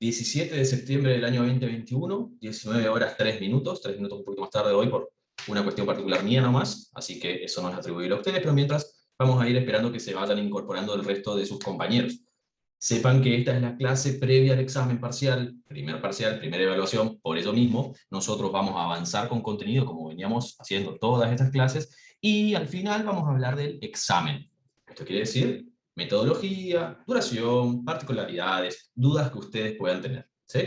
17 de septiembre del año 2021, 19 horas 3 minutos un poquito más tarde de hoy por una cuestión particular mía nomás, así que eso no es atribuible a ustedes, pero mientras vamos a ir esperando que se vayan incorporando el resto de sus compañeros. Sepan que esta es la clase previa al examen parcial, primera evaluación, por eso mismo nosotros vamos a avanzar con contenido como veníamos haciendo todas estas clases, y al final vamos a hablar del examen. Esto quiere decir metodología, duración, particularidades, dudas que ustedes puedan tener, ¿sí?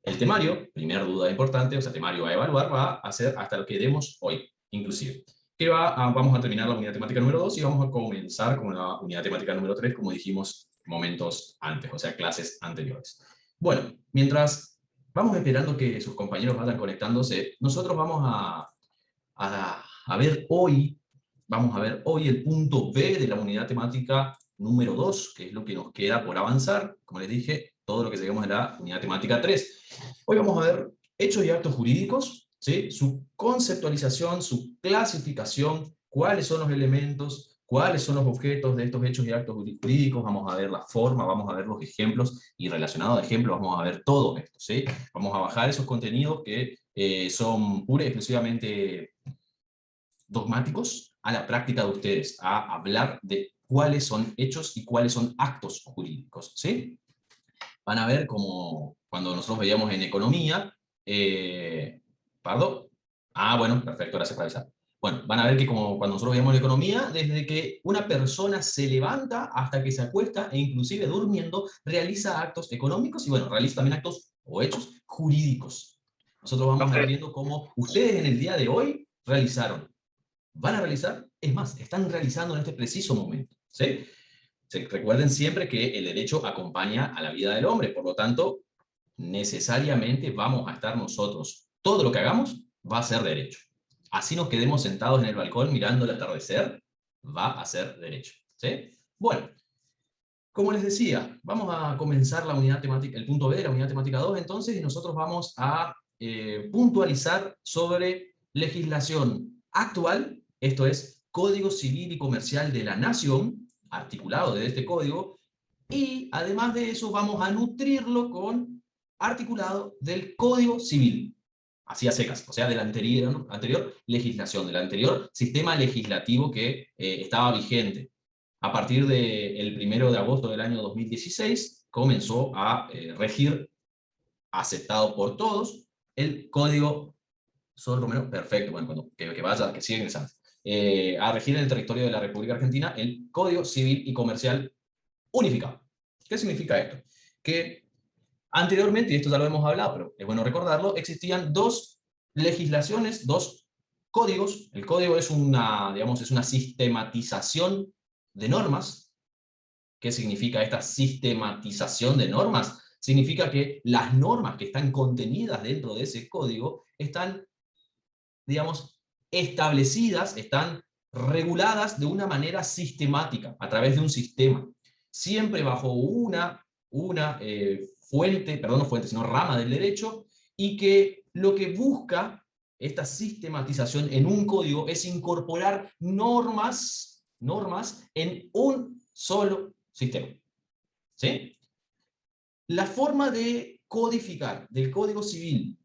El temario, primera duda importante, o sea, temario a evaluar, va a ser hasta lo que demos hoy, inclusive. Vamos a terminar la unidad temática número 2 y vamos a comenzar con la unidad temática número 3, como dijimos momentos antes, o sea, clases anteriores. Bueno, mientras vamos esperando que sus compañeros vayan conectándose, nosotros a ver hoy, vamos a ver hoy el punto B de la unidad temática número 2, que es lo que nos queda por avanzar. Como les dije, todo lo que lleguemos a la unidad temática 3. Hoy vamos a ver hechos y actos jurídicos, ¿sí? Su conceptualización, su clasificación, cuáles son los elementos, cuáles son los objetos de estos hechos y actos jurídicos, vamos a ver la forma, vamos a ver los ejemplos, y relacionado a ejemplos vamos a ver todo esto, ¿sí? Vamos a bajar esos contenidos que son pura y exclusivamente dogmáticos a la práctica de ustedes, a hablar de cuáles son hechos y cuáles son actos jurídicos, ¿sí? Van a ver como cuando nosotros veíamos en economía, ¿Pardo? Ah, bueno, perfecto, gracias por avisar. Bueno, van a ver que como cuando nosotros veíamos en economía, desde que una persona se levanta hasta que se acuesta, e inclusive durmiendo, realiza actos económicos y bueno, realiza también actos o hechos jurídicos. Nosotros vamos a ir viendo cómo ustedes en el día de hoy realizaron, van a realizar, es más, están realizando en este preciso momento, ¿sí? Recuerden siempre que el derecho acompaña a la vida del hombre, por lo tanto, necesariamente vamos a estar nosotros, todo lo que hagamos va a ser derecho. Así nos quedemos sentados en el balcón mirando el atardecer, va a ser derecho, ¿sí? Bueno, como les decía, vamos a comenzar la unidad temática, el punto B de la unidad temática 2, entonces, y nosotros vamos a puntualizar sobre legislación actual, esto es, Código Civil y Comercial de la Nación, articulado de este código, y además de eso vamos a nutrirlo con articulado del Código Civil, así a secas, o sea, de la anterior legislación, del anterior sistema legislativo que estaba vigente. A partir del 1 de agosto del año 2016 comenzó a regir, aceptado por todos, el Código Sol Romero, perfecto, bueno, que vaya, que siga ingresando. A regir en el territorio de la República Argentina el Código Civil y Comercial unificado. ¿Qué significa esto? Que anteriormente, y esto ya lo hemos hablado, pero es bueno recordarlo, existían dos legislaciones, dos códigos. El código es digamos, es una sistematización de normas. ¿Qué significa esta sistematización de normas? Significa que las normas que están contenidas dentro de ese código están, digamos, establecidas, están reguladas de una manera sistemática, a través de un sistema, siempre bajo una fuente, perdón, no fuente, sino rama del derecho, y que lo que busca esta sistematización en un código es incorporar normas en un solo sistema, ¿sí? La forma de codificar del Código Civil,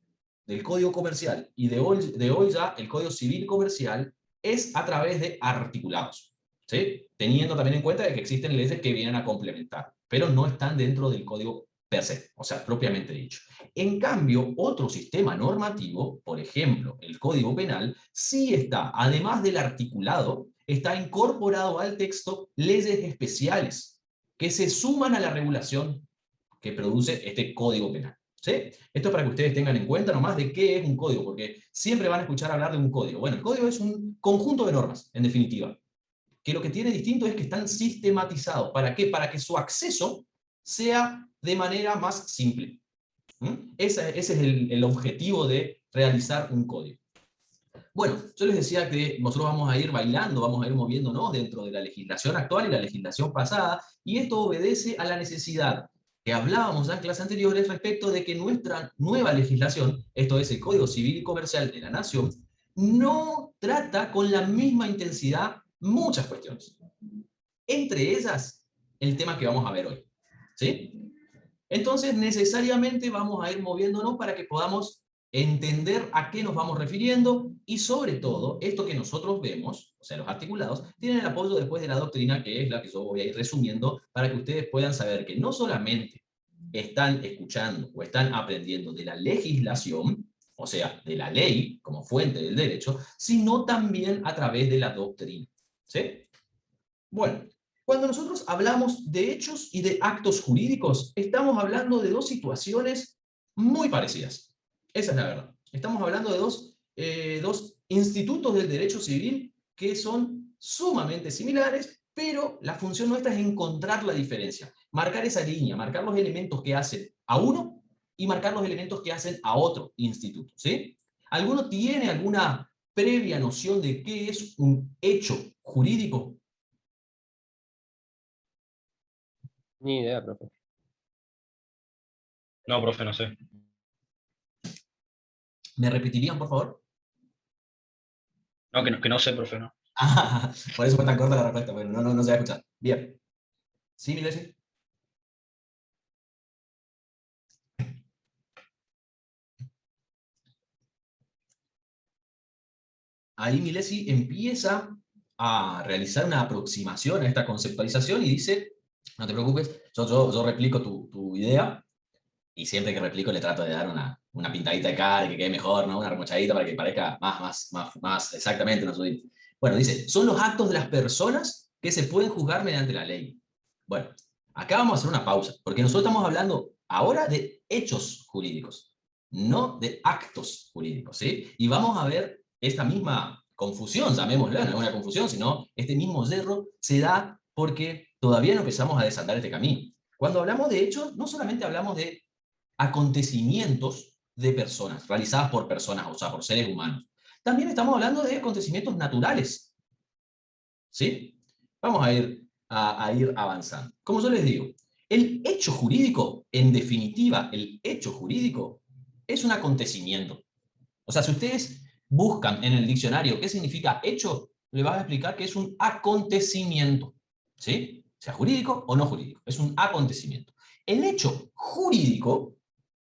del Código Comercial y de hoy ya el Código Civil Comercial es a través de articulados, ¿sí? Teniendo también en cuenta de que existen leyes que vienen a complementar, pero no están dentro del código per se, o sea, propiamente dicho. En cambio, otro sistema normativo, por ejemplo, el Código Penal, sí está, además del articulado, está incorporado al texto leyes especiales que se suman a la regulación que produce este Código Penal, ¿sí? Esto es para que ustedes tengan en cuenta nomás de qué es un código, porque siempre van a escuchar hablar de un código. Bueno, el código es un conjunto de normas, en definitiva, que lo que tiene distinto es que están sistematizados. ¿Para qué? Para que su acceso sea de manera más simple. Ese es el objetivo de realizar un código. Bueno, yo les decía que nosotros vamos a ir bailando, vamos a ir moviéndonos dentro de la legislación actual y la legislación pasada, y esto obedece a la necesidad que hablábamos ya en clases anteriores respecto de que nuestra nueva legislación, esto es el Código Civil y Comercial de la Nación, no trata con la misma intensidad muchas cuestiones. Entre ellas, el tema que vamos a ver hoy, ¿sí? Entonces, necesariamente vamos a ir moviéndonos para que podamos entender a qué nos vamos refiriendo y, sobre todo, esto que nosotros vemos, o sea, los articulados, tienen el apoyo después de la doctrina, que es la que yo voy a ir resumiendo, para que ustedes puedan saber que no solamente están escuchando o están aprendiendo de la legislación, o sea, de la ley como fuente del derecho, sino también a través de la doctrina. ¿Sí? Bueno, cuando nosotros hablamos de hechos y de actos jurídicos, estamos hablando de dos situaciones muy parecidas. Esa es la verdad. Estamos hablando de dos institutos del derecho civil que son sumamente similares, pero la función nuestra es encontrar la diferencia, marcar esa línea, marcar los elementos que hacen a uno y marcar los elementos que hacen a otro instituto. ¿Sí? ¿Alguno tiene alguna previa noción de qué es un hecho jurídico? Ni idea, profe. No, profe, no sé. ¿Me repetirían, por favor? No, que no sé, profe, no. Ah, por eso fue tan corta la respuesta. Bueno, no se va a escuchar. Bien. ¿Sí, Milesi? Ahí Milesi empieza a realizar una aproximación a esta conceptualización y dice, no te preocupes, yo replico tu idea y siempre que replico le trato de dar una pintadita de cara y que quede mejor, ¿no? Una remochadita para que parezca más exactamente una subida. Bueno, dice, son los actos de las personas que se pueden juzgar mediante la ley. Bueno, acá vamos a hacer una pausa, porque nosotros estamos hablando ahora de hechos jurídicos, no de actos jurídicos, ¿sí? Y vamos a ver esta misma confusión, llamémosla, no es una confusión, sino este mismo yerro se da porque todavía no empezamos a desandar este camino. Cuando hablamos de hechos, no solamente hablamos de acontecimientos de personas, realizadas por personas, o sea, por seres humanos. También estamos hablando de acontecimientos naturales. ¿Sí? Vamos a ir avanzando. Como yo les digo, el hecho jurídico, en definitiva, el hecho jurídico es un acontecimiento. O sea, si ustedes buscan en el diccionario qué significa hecho, le vas a explicar que es un acontecimiento. ¿Sí? Sea jurídico o no jurídico. Es un acontecimiento. El hecho jurídico,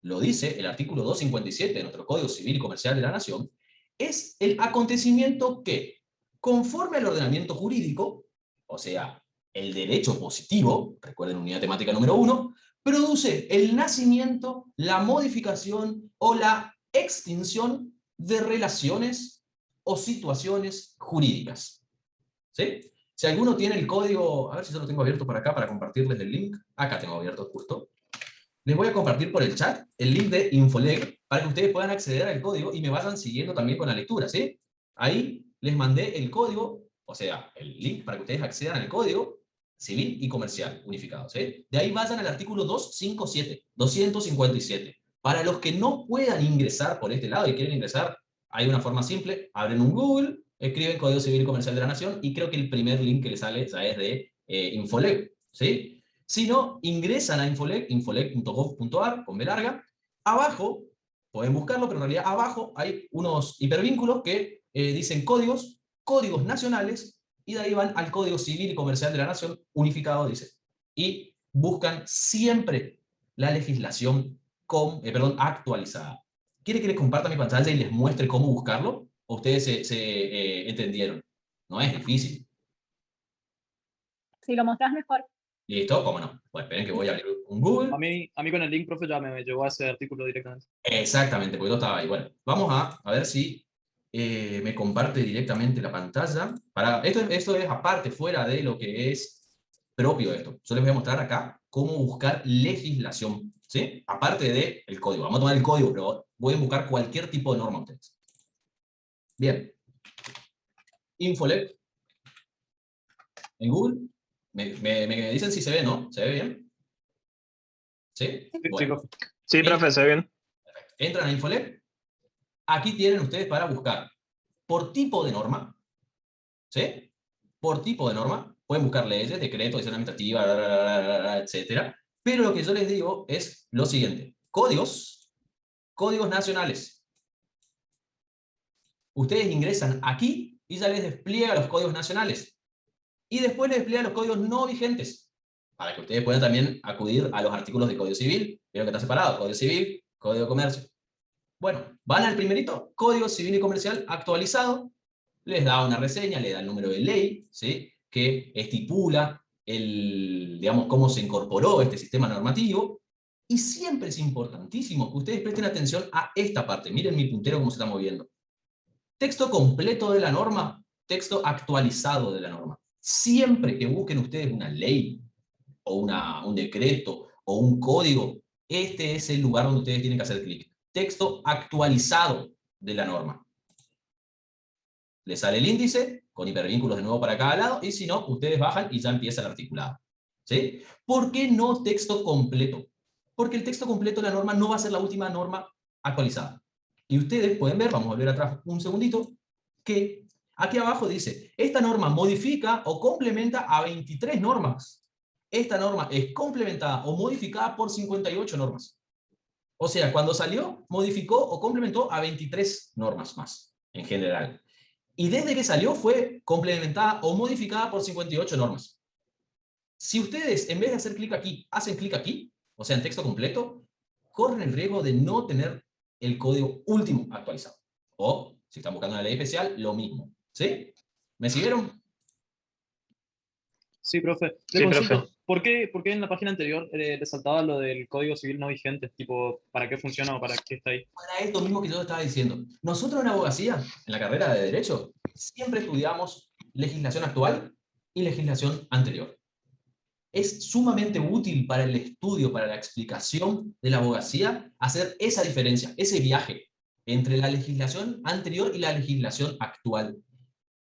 lo dice el artículo 257 de nuestro Código Civil y Comercial de la Nación, es el acontecimiento que, conforme al ordenamiento jurídico, o sea, el derecho positivo, recuerden unidad temática número 1, produce el nacimiento, la modificación o la extinción de relaciones o situaciones jurídicas. ¿Sí? Si alguno tiene el código, a ver si yo lo tengo abierto por acá para compartirles el link. Acá tengo abierto justo. Les voy a compartir por el chat el link de Infoleg para que ustedes puedan acceder al código y me vayan siguiendo también con la lectura, ¿sí? Ahí les mandé el código, o sea, el link para que ustedes accedan al código civil y comercial unificado, ¿sí? De ahí vayan al artículo 257. Para los que no puedan ingresar por este lado y quieren ingresar, hay una forma simple, abren un Google, escriben Código Civil y Comercial de la Nación y creo que el primer link que les sale ya es de Infoleg, ¿sí? Si no, ingresan a Infoleg, infoleg.gov.ar, con B larga. Abajo, pueden buscarlo, pero en realidad abajo hay unos hipervínculos que dicen códigos, códigos nacionales, y de ahí van al Código Civil y Comercial de la Nación, unificado, dice. Y buscan siempre la legislación actualizada. ¿Quiere que les comparta mi pantalla y les muestre cómo buscarlo? ¿O ustedes se entendieron? No es difícil. Si lo mostrás mejor. ¿Listo? ¿Cómo no? Pues esperen que voy a abrir un Google. A mí con el link, profe, ya me llegó a ese artículo directamente. Exactamente, porque yo estaba ahí. Bueno, vamos a ver si me comparte directamente la pantalla. Esto es aparte, fuera de lo que es propio de esto. Yo les voy a mostrar acá cómo buscar legislación, ¿sí? Aparte del código. Vamos a tomar el código, pero voy a buscar cualquier tipo de norma ustedes. Bien. Infolet. En Google. Me dicen si se ve, ¿no? ¿Se ve bien? ¿Sí? Bueno. Sí, profe, se ve bien. Entran a Infolet. Aquí tienen ustedes para buscar por tipo de norma, ¿sí? Por tipo de norma, pueden buscar leyes, decretos, decisión administrativa, etcétera. Pero lo que yo les digo es lo siguiente. Códigos nacionales. Ustedes ingresan aquí y ya les despliega los códigos nacionales. Y después les despliega los códigos no vigentes. para que ustedes puedan también acudir a los artículos del Código Civil. Vieron que está separado, Código Civil, Código de Comercio. Bueno, van al primerito, Código Civil y Comercial actualizado, les da una reseña, le da el número de ley, ¿sí?, que estipula digamos, cómo se incorporó este sistema normativo, y siempre es importantísimo que ustedes presten atención a esta parte. Miren mi puntero cómo se está moviendo. Texto completo de la norma, texto actualizado de la norma. Siempre que busquen ustedes una ley, o un decreto, o un código, este es el lugar donde ustedes tienen que hacer clic. Texto actualizado de la norma. Les sale el índice, con hipervínculos de nuevo para cada lado, y si no, ustedes bajan y ya empieza el articulado. ¿Sí? ¿Por qué no texto completo? Porque el texto completo de la norma no va a ser la última norma actualizada. Y ustedes pueden ver, vamos a volver atrás un segundito, que aquí abajo dice, esta norma modifica o complementa a 23 normas. Esta norma es complementada o modificada por 58 normas. O sea, cuando salió, modificó o complementó a 23 normas más, en general. Y desde que salió fue complementada o modificada por 58 normas. Si ustedes, en vez de hacer clic aquí, hacen clic aquí, o sea, en texto completo, corren el riesgo de no tener el código último actualizado. O, si están buscando una ley especial, lo mismo. ¿Sí? ¿Me siguieron? Sí, profe. Sí, Le profe. consulto, ¿por qué en la página anterior resaltaba lo del Código Civil no vigente? Tipo, ¿para qué funciona o para qué está ahí? Para esto mismo que yo estaba diciendo. Nosotros en abogacía, en la carrera de Derecho, siempre estudiamos legislación actual y legislación anterior. Es sumamente útil para el estudio, para la explicación de la abogacía, hacer esa diferencia, ese viaje entre la legislación anterior y la legislación actual.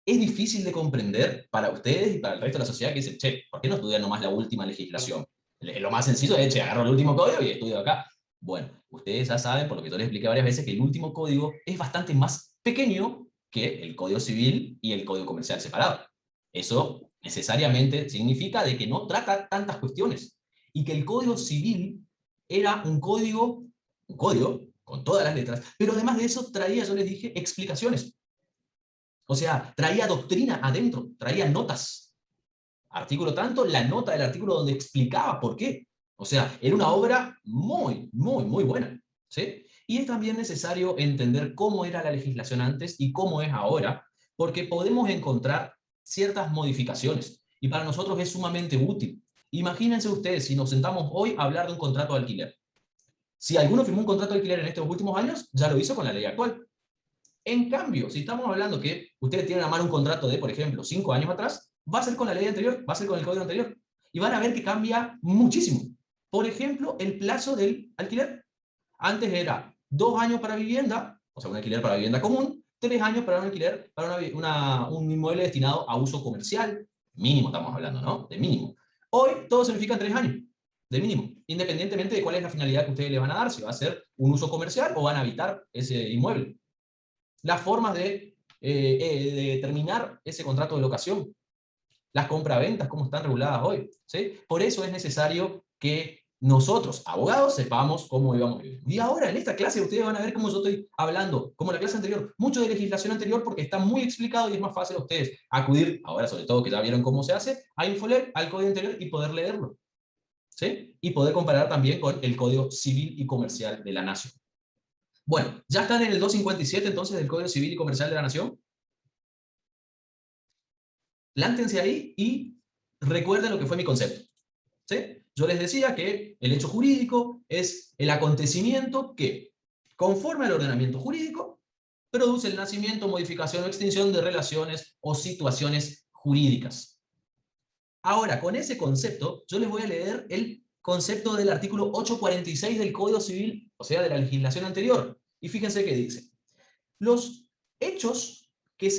Es difícil de comprender para ustedes y para el resto de la sociedad que dicen, che, ¿por qué no estudian nomás la última legislación? Lo más sencillo es, che, agarro el último código y estudio acá. Bueno, ustedes ya saben, por lo que yo les expliqué varias veces, que el último código es bastante más pequeño que el Código Civil y el Código Comercial separado. Eso necesariamente significa de que no trata tantas cuestiones, y que el Código Civil era un código con todas las letras, pero además de eso traía, yo les dije, explicaciones. O sea, traía doctrina adentro, traía notas. Artículo tanto, la nota del artículo donde explicaba por qué. O sea, era una obra muy, muy, muy buena. ¿Sí? Y es también necesario entender cómo era la legislación antes y cómo es ahora, porque podemos encontrar ciertas modificaciones. Y para nosotros es sumamente útil. Imagínense ustedes, si nos sentamos hoy a hablar de un contrato de alquiler. Si alguno firmó un contrato de alquiler en estos últimos años, ya lo hizo con la ley actual. En cambio, si estamos hablando que ustedes tienen a mano un contrato de, por ejemplo, 5 años atrás, va a ser con la ley anterior, va a ser con el código anterior. Y van a ver que cambia muchísimo. Por ejemplo, el plazo del alquiler. Antes era 2 años para vivienda, o sea, un alquiler para vivienda común, 3 años para un alquiler, para un inmueble destinado a uso comercial. Mínimo estamos hablando, ¿no? De mínimo. Hoy todo se verifica en 3 años, de mínimo, independientemente de cuál es la finalidad que ustedes le van a dar, si va a ser un uso comercial o van a habitar ese inmueble. Las formas de determinar ese contrato de locación, las compraventas, cómo están reguladas hoy. ¿Sí? Por eso es necesario que nosotros, abogados, sepamos cómo íbamos a vivir. Y ahora, en esta clase, ustedes van a ver cómo yo estoy hablando, como la clase anterior, mucho de legislación anterior, porque está muy explicado y es más fácil a ustedes acudir, ahora sobre todo que ya vieron cómo se hace, a Infolet, al código anterior y poder leerlo. ¿Sí? Y poder comparar también con el Código Civil y Comercial de la Nación. Bueno, ya están en el 257 entonces del Código Civil y Comercial de la Nación. Plántense ahí y recuerden lo que fue mi concepto. ¿Sí? Yo les decía que el hecho jurídico es el acontecimiento que, conforme al ordenamiento jurídico, produce el nacimiento, modificación o extinción de relaciones o situaciones jurídicas. Ahora, con ese concepto, yo les voy a leer el concepto del artículo 846 del Código Civil, o sea, de la legislación anterior. Y fíjense qué dice. Los hechos de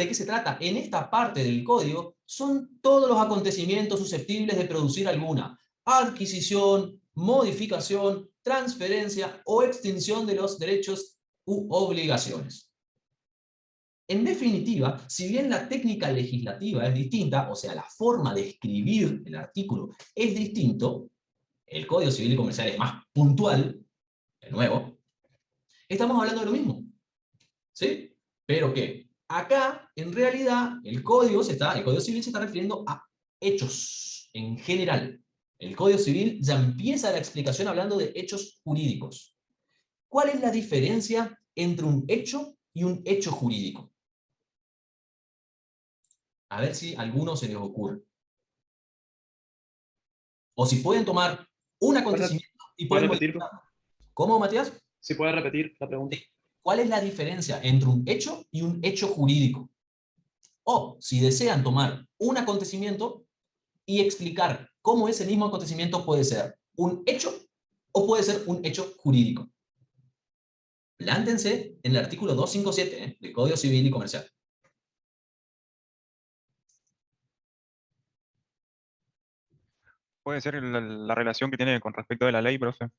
que se trata en esta parte del código son todos los acontecimientos susceptibles de producir alguna adquisición, modificación, transferencia o extinción de los derechos u obligaciones. En definitiva, si bien la técnica legislativa es distinta, o sea, la forma de escribir el artículo es distinto, el Código Civil y Comercial es más puntual, de nuevo, estamos hablando de lo mismo. ¿Sí? Pero que acá, en realidad, el Código Civil se está refiriendo a hechos en general. El Código Civil ya empieza la explicación hablando de hechos jurídicos. ¿Cuál es la diferencia entre un hecho y un hecho jurídico? A ver si a alguno se les ocurre. O si pueden tomar un acontecimiento y ¿Puedes pueden repetir? modificarlo. ¿Cómo, Matías? Si puedes repetir la pregunta. ¿Cuál es la diferencia entre un hecho y un hecho jurídico? O, si desean tomar un acontecimiento y explicar cómo ese mismo acontecimiento puede ser un hecho o puede ser un hecho jurídico. Plántense en el artículo 257 del Código Civil y Comercial. Puede ser la relación que tiene con respecto de la ley, profe.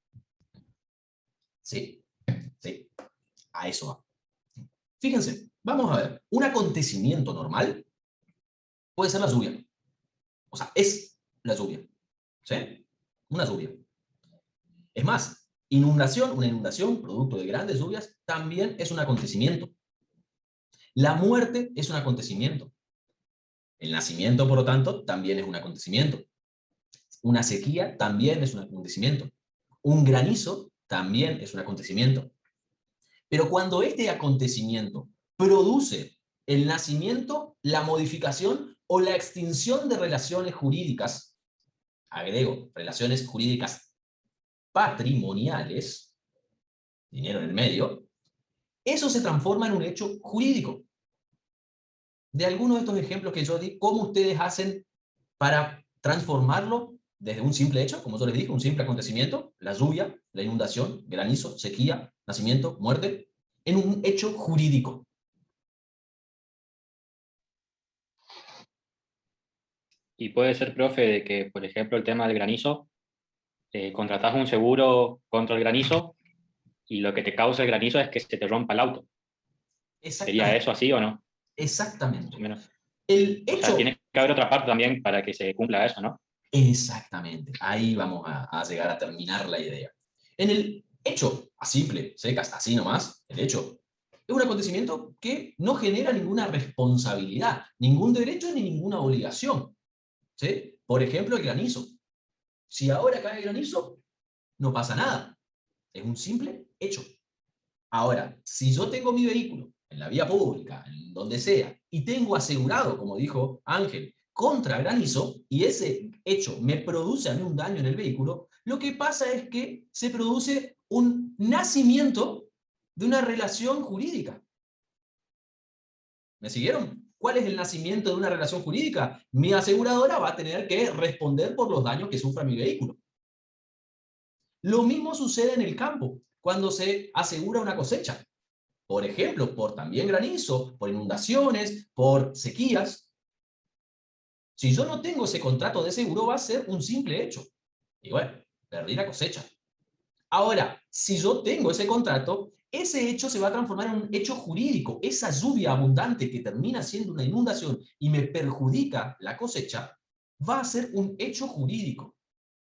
Sí, sí, a eso va. Fíjense, vamos a ver, un acontecimiento normal puede ser la lluvia. O sea, es la lluvia. ¿Sí? Una lluvia. Es más, una inundación, producto de grandes lluvias, también es un acontecimiento. La muerte es un acontecimiento. El nacimiento, por lo tanto, también es un acontecimiento. Una sequía también es un acontecimiento. Un granizo también es un acontecimiento. Pero cuando este acontecimiento produce el nacimiento, la modificación o la extinción de relaciones jurídicas, agrego, relaciones jurídicas patrimoniales, dinero en el medio, eso se transforma en un hecho jurídico. De algunos de estos ejemplos que yo di, ¿cómo ustedes hacen para transformarlo desde un simple hecho, como yo les dije, un simple acontecimiento, la lluvia, la inundación, granizo, sequía, nacimiento, muerte, en un hecho jurídico? Y puede ser, profe, de que, por ejemplo, el tema del granizo, contratás un seguro contra el granizo y lo que te causa el granizo es que se te rompa el auto. ¿Sería Exactamente. eso así o no? Más Exactamente. o menos. El O sea, hecho... tiene que haber otra parte también para que se cumpla eso, ¿no? Exactamente. Ahí vamos a llegar a terminar la idea. En el hecho, a simple, secas, así nomás, el hecho es un acontecimiento que no genera ninguna responsabilidad, ningún derecho ni ninguna obligación. ¿Sí? Por ejemplo, el granizo. Si ahora cae granizo, no pasa nada. Es un simple hecho. Ahora, si yo tengo mi vehículo en la vía pública, en donde sea, y tengo asegurado, como dijo Ángel, contra granizo, y ese hecho me produce a mí un daño en el vehículo, lo que pasa es que se produce un nacimiento de una relación jurídica. ¿Me siguieron? ¿Cuál es el nacimiento de una relación jurídica? Mi aseguradora va a tener que responder por los daños que sufra mi vehículo. Lo mismo sucede en el campo, cuando se asegura una cosecha. Por ejemplo, por también granizo, por inundaciones, por sequías. Si yo no tengo ese contrato de seguro, va a ser un simple hecho. Y bueno, perdí la cosecha. Ahora, si yo tengo ese contrato, ese hecho se va a transformar en un hecho jurídico. Esa lluvia abundante que termina siendo una inundación y me perjudica la cosecha, va a ser un hecho jurídico.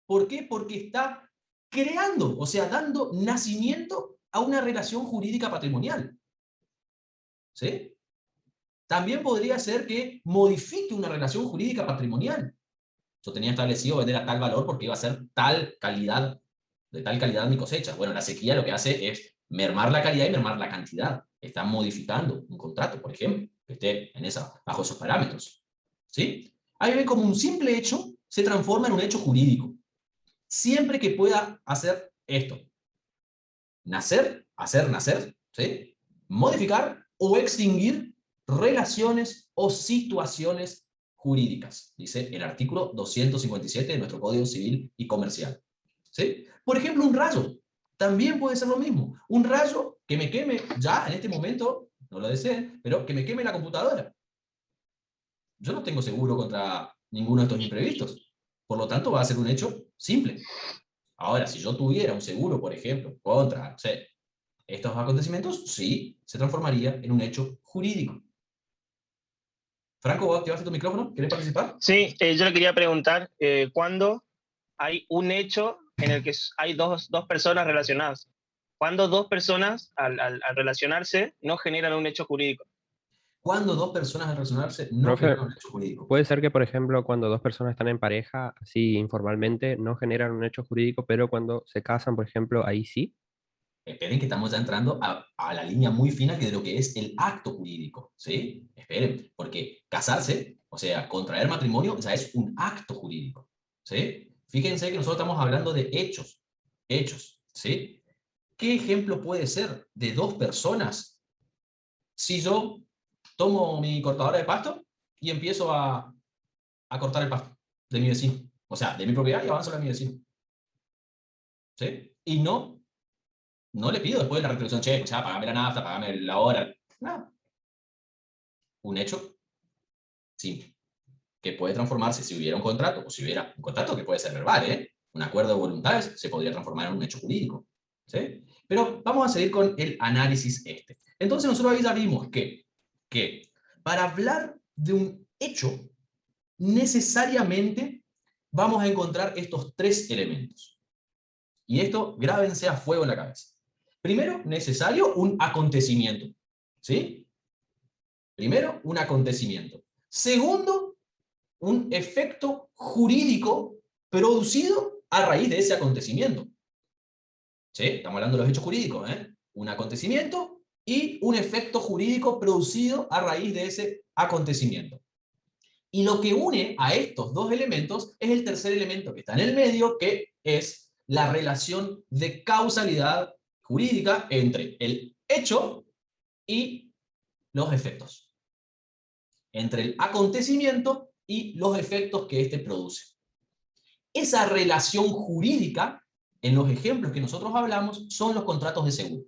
¿Por qué? Porque está creando, o sea, dando nacimiento a una relación jurídica patrimonial. ¿Sí? También podría ser que modifique una relación jurídica patrimonial. Yo tenía establecido vender a tal valor porque iba a ser tal calidad, de tal calidad mi cosecha. Bueno, la sequía lo que hace es mermar la calidad y mermar la cantidad. Está modificando un contrato, por ejemplo, que esté bajo esos parámetros. ¿Sí? Ahí ven como un simple hecho se transforma en un hecho jurídico. Siempre que pueda hacer esto. Nacer, hacer nacer, ¿sí? Modificar o extinguir relaciones o situaciones jurídicas, dice el artículo 257 de nuestro Código Civil y Comercial. ¿Sí? Por ejemplo, un rayo. También puede ser lo mismo. Un rayo que me queme ya en este momento, no lo deseen, pero que me queme la computadora. Yo no tengo seguro contra ninguno de estos imprevistos. Por lo tanto, va a ser un hecho simple. Ahora, si yo tuviera un seguro, por ejemplo, contra, no sé, estos acontecimientos, sí, se transformaría en un hecho jurídico. Franco, ¿vos activaste tu micrófono? ¿Querés participar? Sí, yo le quería preguntar, ¿cuándo hay un hecho en el que hay dos personas relacionadas? ¿Cuándo dos personas, al relacionarse, no generan un hecho jurídico? cuando dos personas al relacionarse no Profe, generan un hecho jurídico. puede ser que, por ejemplo, cuando dos personas están en pareja, así informalmente, no generan un hecho jurídico, pero cuando se casan, por ejemplo, ahí sí. Esperen que estamos ya entrando a la línea muy fina que de lo que es el acto jurídico, ¿sí? Esperen, porque casarse, o sea, contraer matrimonio, ya es un acto jurídico, ¿sí? Fíjense que nosotros estamos hablando de hechos, ¿sí? ¿Qué ejemplo puede ser de dos personas si yo tomo mi cortadora de pasto y empiezo a cortar el pasto de mi vecino? O sea, de mi propiedad y avanzo a mi vecino, ¿sí? Y no le pido después de la retribución, che, o sea, pagame la nafta, pagame la hora. Nada. Un hecho simple, que puede transformarse si hubiera un contrato, o si hubiera un contrato que puede ser verbal, ¿eh? Un acuerdo de voluntades se podría transformar en un hecho jurídico, ¿sí? Pero vamos a seguir con el análisis este. Entonces nosotros ahí ya vimos que para hablar de un hecho, necesariamente vamos a encontrar estos tres elementos. Y esto, grábense a fuego en la cabeza. Primero, necesario un acontecimiento, ¿sí? Primero, un acontecimiento. Segundo, un efecto jurídico producido a raíz de ese acontecimiento. ¿Sí? Estamos hablando de los hechos jurídicos, ¿eh? Un acontecimiento y un efecto jurídico producido a raíz de ese acontecimiento. Y lo que une a estos dos elementos es el tercer elemento que está en el medio, que es la relación de causalidad jurídica entre el hecho y los efectos. Entre el acontecimiento y los efectos que éste produce. Esa relación jurídica, en los ejemplos que nosotros hablamos, son los contratos de seguro.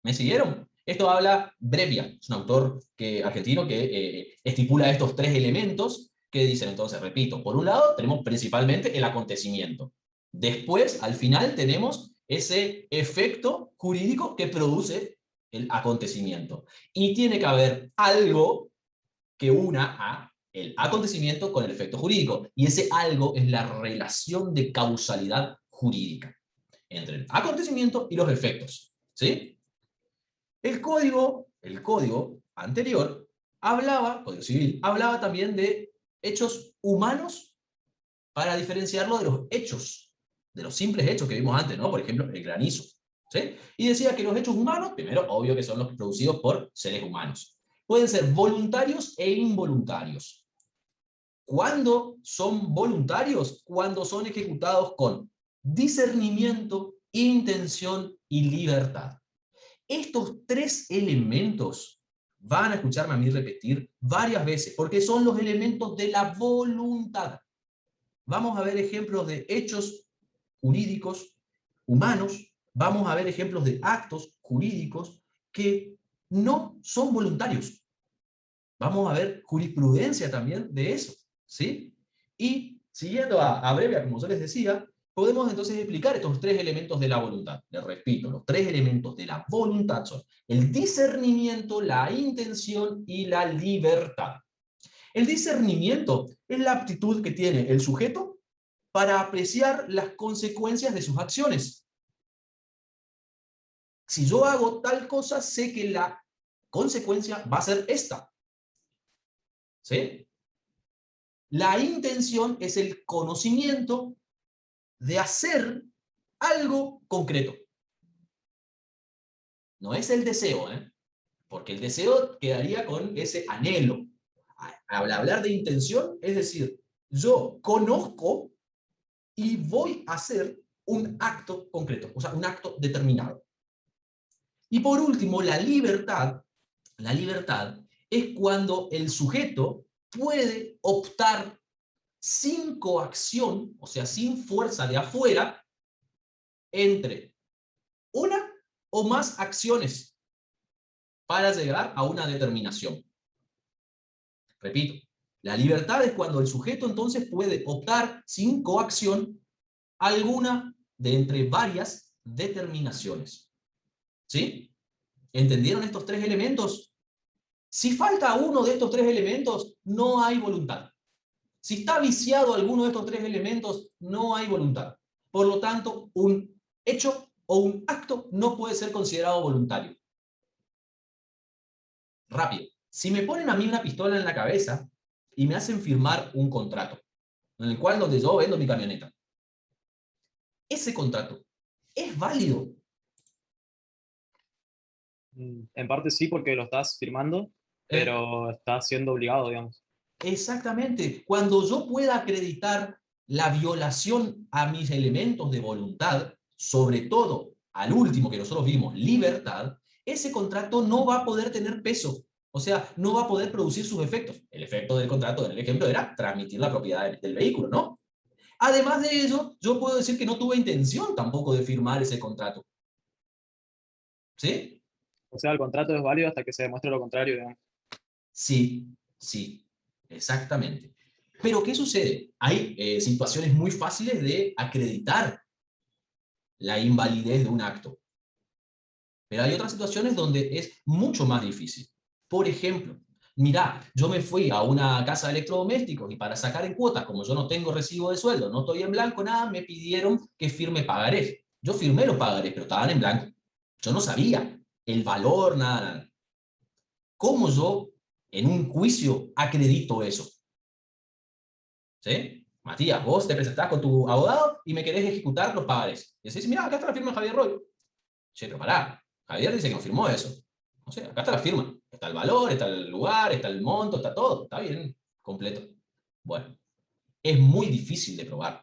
¿Me siguieron? Esto habla Brevia, es un autor argentino que estipula estos tres elementos que dicen, entonces, repito, por un lado tenemos principalmente el acontecimiento. Después, al final, tenemos ese efecto jurídico que produce el acontecimiento. Y tiene que haber algo que una a el acontecimiento con el efecto jurídico. Y ese algo es la relación de causalidad jurídica entre el acontecimiento y los efectos. ¿Sí? El código anterior Código Civil, hablaba también de hechos humanos para diferenciarlo de los hechos, de los simples hechos que vimos antes, ¿no? Por ejemplo, el granizo, ¿sí? Y decía que los hechos humanos, primero, obvio que son los producidos por seres humanos. Pueden ser voluntarios e involuntarios. ¿Cuándo son voluntarios? Cuando son ejecutados con discernimiento, intención y libertad. Estos tres elementos van a escucharme a mí repetir varias veces, porque son los elementos de la voluntad. Vamos a ver ejemplos de hechos jurídicos humanos, vamos a ver ejemplos de actos jurídicos que no son voluntarios. Vamos a ver jurisprudencia también de eso, ¿sí? Y siguiendo a Brevia, como yo les decía, podemos entonces explicar estos tres elementos de la voluntad. Les repito, los tres elementos de la voluntad son el discernimiento, la intención y la libertad. El discernimiento es la aptitud que tiene el sujeto para apreciar las consecuencias de sus acciones. Si yo hago tal cosa, sé que la consecuencia va a ser esta. ¿Sí? La intención es el conocimiento de hacer algo concreto. No es el deseo, ¿eh? Porque el deseo quedaría con ese anhelo. Al hablar de intención, es decir, yo conozco y voy a hacer un acto concreto, o sea, un acto determinado. Y por último, la libertad es cuando el sujeto puede optar sin coacción, o sea, sin fuerza de afuera, entre una o más acciones para llegar a una determinación. Repito, la libertad es cuando el sujeto entonces puede optar sin coacción alguna de entre varias determinaciones. ¿Sí? ¿Entendieron estos tres elementos? Si falta uno de estos tres elementos, no hay voluntad. Si está viciado alguno de estos tres elementos, no hay voluntad. Por lo tanto, un hecho o un acto no puede ser considerado voluntario. rápido. Si me ponen a mí una pistola en la cabeza y me hacen firmar un contrato, en el cual donde yo vendo mi camioneta, ese contrato es válido. En parte sí, porque lo estás firmando, pero estás siendo obligado, digamos. Exactamente. Cuando yo pueda acreditar la violación a mis elementos de voluntad, sobre todo al último que nosotros vimos, libertad, ese contrato no va a poder tener peso. O sea, no va a poder producir sus efectos. El efecto del contrato, en el ejemplo, era transmitir la propiedad del vehículo, ¿no? Además de eso, yo puedo decir que no tuve intención tampoco de firmar ese contrato. ¿Sí? O sea, el contrato es válido hasta que se demuestre lo contrario, digamos. Sí, sí, exactamente. Pero ¿qué sucede? Hay situaciones muy fáciles de acreditar la invalidez de un acto. Pero hay otras situaciones donde es mucho más difícil. Por ejemplo, mirá, yo me fui a una casa de electrodomésticos y para sacar en cuotas, como yo no tengo recibo de sueldo, no estoy en blanco, nada, me pidieron que firme pagarés. Yo firmé los pagarés, pero estaban en blanco. Yo no sabía el valor, nada. ¿Cómo yo, en un juicio, acredito eso? ¿Sí? Matías, vos te presentás con tu abogado y me querés ejecutar los pagarés. Y decís, mira, acá está la firma de Javier Roy. Che, pero pará, Javier dice que no firmó eso. No sé, acá está la firma. Está el valor, está el lugar, está el monto, está todo. Está bien, completo. Bueno, es muy difícil de probar.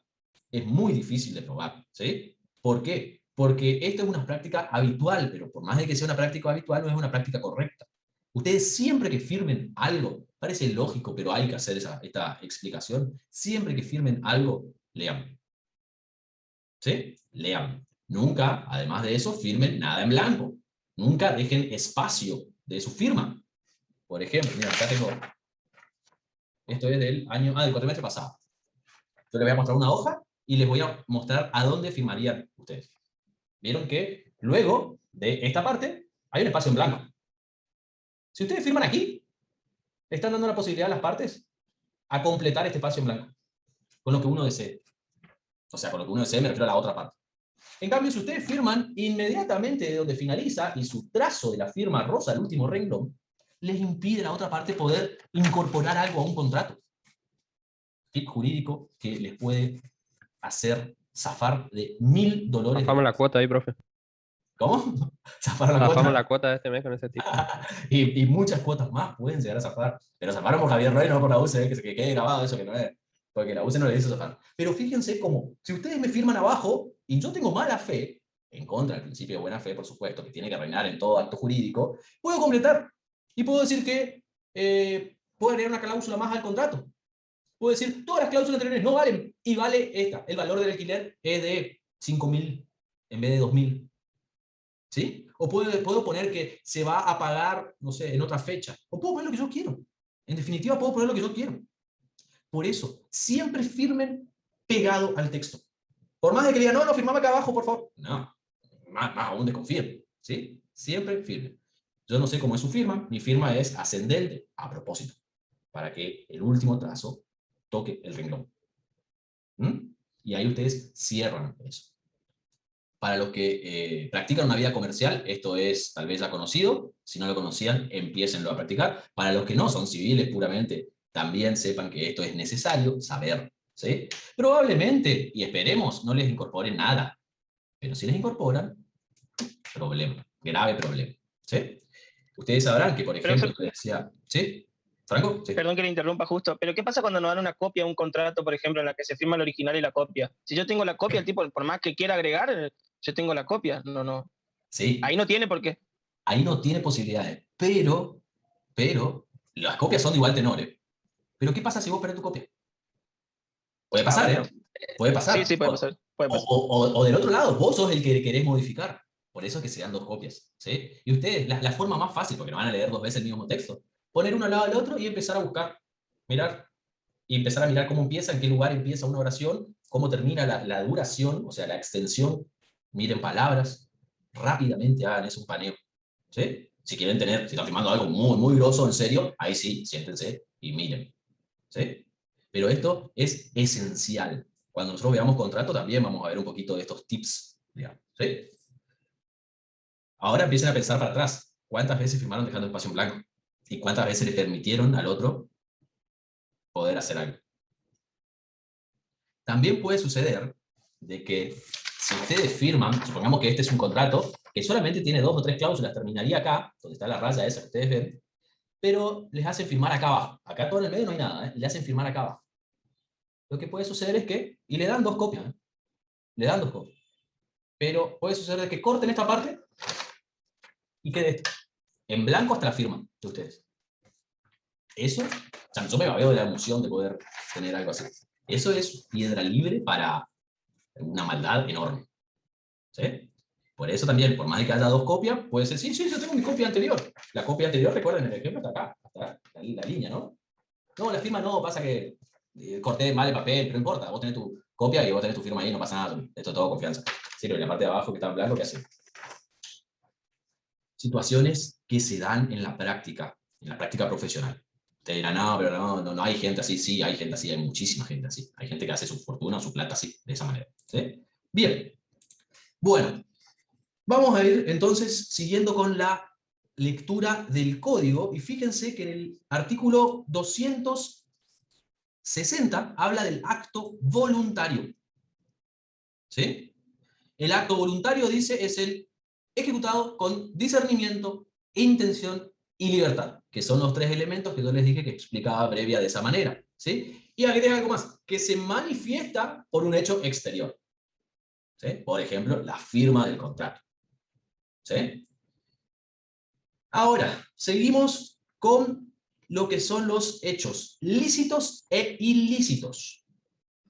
Es muy difícil de probar. ¿Sí? ¿Por qué? Porque esto es una práctica habitual, pero por más de que sea una práctica habitual, no es una práctica correcta. Ustedes siempre que firmen algo, parece lógico, pero hay que hacer esta explicación, siempre que firmen algo, lean. ¿Sí? Lean. Nunca, además de eso, firmen nada en blanco. Nunca dejen espacio de su firma. Por ejemplo, mira, acá tengo, esto es del cuatrimestre pasado. Yo les voy a mostrar una hoja y les voy a mostrar a dónde firmarían ustedes. Vieron que luego de esta parte hay un espacio en blanco. Si ustedes firman aquí, están dando la posibilidad a las partes a completar este espacio en blanco, con lo que uno desee. O sea, con lo que uno desee me refiero a la otra parte. En cambio, si ustedes firman inmediatamente de donde finaliza y su trazo de la firma rosa el último renglón, les impide a la otra parte poder incorporar algo a un contrato. Tip jurídico que les puede hacer zafar de $1000. Zafamos la cuota ahí, profe. ¿Cómo? Zafar la Zafamos cuota. la cuota de este mes con ese tipo. y muchas cuotas más pueden llegar a zafar. Pero zafaron por Javier Roy, no por la UCE, que quede grabado eso que no es. Porque la UCE no le hizo zafar. Pero fíjense cómo, si ustedes me firman abajo y yo tengo mala fe, en contra del principio de buena fe, por supuesto, que tiene que reinar en todo acto jurídico, puedo completar. Y puedo decir que puedo agregar una cláusula más al contrato. Puedo decir, todas las cláusulas anteriores no valen, y vale esta. El valor del alquiler es de 5.000 en vez de 2.000. ¿Sí? O puedo poner que se va a pagar, no sé, en otra fecha. O puedo poner lo que yo quiero. En definitiva, puedo poner lo que yo quiero. Por eso, siempre firmen pegado al texto. Por más de que digan, no, firmame acá abajo, por favor. No, más aún desconfíen. ¿Sí? Siempre firmen. Yo no sé cómo es su firma. Mi firma es ascendente, a propósito, para que el último trazo toque el renglón. Y ahí ustedes cierran eso. Para los que practican una vida comercial, esto es tal vez ya conocido. Si no lo conocían, empiécenlo a practicar. Para los que no son civiles puramente, también sepan que esto es necesario saber. ¿Sí? Probablemente, y esperemos, no les incorporen nada. Pero si les incorporan, problema, grave problema. ¿Sí? Ustedes sabrán que, por ejemplo, les decía... ¿Sí? ¿Franco? Sí. Perdón que le interrumpa justo, pero ¿qué pasa cuando nos dan una copia de un contrato, por ejemplo, en la que se firma el original y la copia? Si yo tengo la copia, el tipo, por más que quiera agregar, yo tengo la copia. No. Sí. Ahí no tiene por qué. Ahí no tiene posibilidades. Pero, las copias son de igual tenor. Pero ¿qué pasa si vos perdés tu copia? Puede pasar, bueno. Puede pasar. Sí, puede pasar. O del otro lado, vos sos el que querés modificar. Por eso es que se dan dos copias. ¿Sí? Y ustedes, la forma más fácil, porque no van a leer 2 veces el mismo texto, poner uno al lado del otro y empezar a buscar, mirar, y empezar a mirar cómo empieza, en qué lugar empieza una oración, cómo termina la duración, o sea, la extensión. Miren palabras, rápidamente hagan eso, un paneo. ¿Sí? Si quieren si están firmando algo muy, muy grosso, en serio, ahí sí, siéntense y miren. ¿Sí? Pero esto es esencial. Cuando nosotros veamos contrato, también vamos a ver un poquito de estos tips, digamos. ¿Sí? Ahora empiecen a pensar para atrás. ¿Cuántas veces firmaron dejando espacio en blanco? ¿Y cuántas veces le permitieron al otro poder hacer algo? También puede suceder de que si ustedes firman, supongamos que este es un contrato que solamente tiene 2 o 3 cláusulas, terminaría acá, donde está la raya esa que ustedes ven, pero les hacen firmar acá abajo. Acá todo en el medio no hay nada, ¿eh? Le hacen firmar acá abajo. Lo que puede suceder es que, y le dan 2 copias, ¿eh? Le dan 2 copias. Pero puede suceder que corten esta parte y quede esto en blanco hasta la firma de ustedes. Eso, o sea, yo me babeo de la emoción de poder tener algo así. Eso es piedra libre para una maldad enorme. ¿Sí? Por eso también, por más de que haya 2 copias, puede ser, sí, yo tengo mi copia anterior. La copia anterior, recuerden, el ejemplo está acá, hasta la línea, ¿no? No, la firma no, pasa que corté mal el papel, pero no importa, vos tenés tu copia y vos tenés tu firma ahí, no pasa nada, esto es todo confianza. Sirve la parte de abajo que está en blanco, ¿qué hace? Situaciones que se dan en la práctica profesional. Te dirán, no, pero no hay gente así. Sí, hay gente así, hay muchísima gente así. Hay gente que hace su fortuna o su plata así, de esa manera. ¿Sí? Bien. Bueno, vamos a ir entonces siguiendo con la lectura del código, y fíjense que en el artículo 260 habla del acto voluntario. ¿Sí? El acto voluntario, dice, es el ejecutado con discernimiento, intención y libertad, que son los 3 elementos que yo les dije que explicaba previa de esa manera. ¿Sí? Y agrega algo más, que se manifiesta por un hecho exterior. ¿Sí? Por ejemplo, la firma del contrato. ¿Sí? Ahora, seguimos con lo que son los hechos lícitos e ilícitos.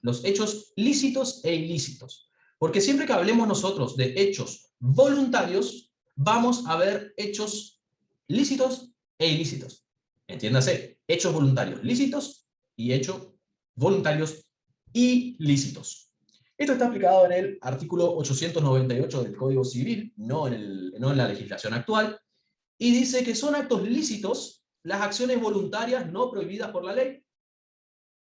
Los hechos lícitos e ilícitos. Porque siempre que hablemos nosotros de hechos voluntarios, vamos a ver hechos lícitos e ilícitos. Entiéndase, hechos voluntarios lícitos y hechos voluntarios ilícitos. Esto está aplicado en el artículo 898 del Código Civil, no en la legislación actual, y dice que son actos lícitos las acciones voluntarias no prohibidas por la ley.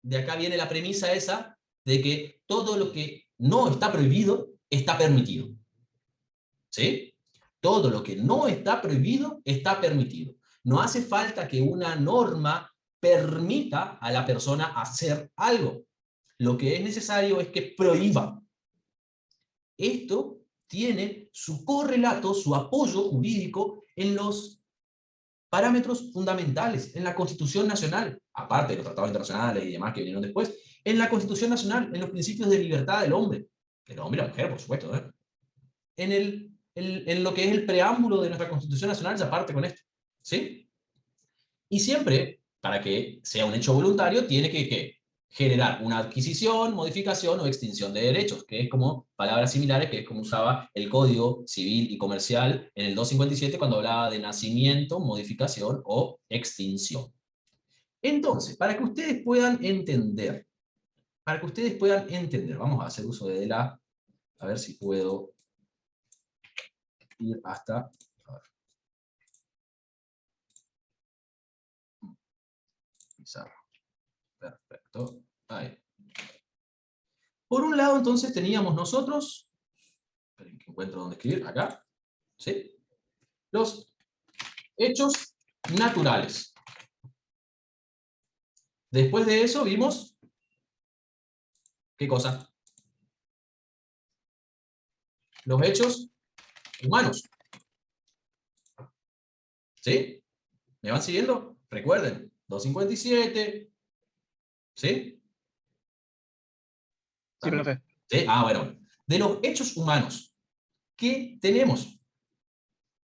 De acá viene la premisa esa de que todo lo que no está prohibido está permitido. ¿Sí? Todo lo que no está prohibido está permitido. No hace falta que una norma permita a la persona hacer algo. Lo que es necesario es que prohíba. Esto tiene su correlato, su apoyo jurídico en los parámetros fundamentales, en la Constitución Nacional, aparte de los tratados internacionales y demás que vinieron después, en la Constitución Nacional, en los principios de libertad del hombre y la mujer, por supuesto, ¿eh? En lo que es el preámbulo de nuestra Constitución Nacional, ya parte con esto. ¿Sí? Y siempre, para que sea un hecho voluntario, tiene que generar una adquisición, modificación o extinción de derechos, que es como palabras similares, que es como usaba el Código Civil y Comercial en el 257 cuando hablaba de nacimiento, modificación o extinción. Entonces, para que ustedes puedan entender, vamos a hacer uso de la, a ver si puedo ir hasta, a ver. Pizarra. Perfecto. Ahí. Por un lado, entonces, teníamos nosotros, esperen que encuentro dónde escribir, acá, ¿sí? Los hechos naturales. Después de eso vimos, ¿qué cosa? Los hechos humanos. ¿Sí? ¿Me van siguiendo? Recuerden, 257, ¿sí? Sí, profe. ¿Sí? Ah, bueno. De los hechos humanos, ¿qué tenemos?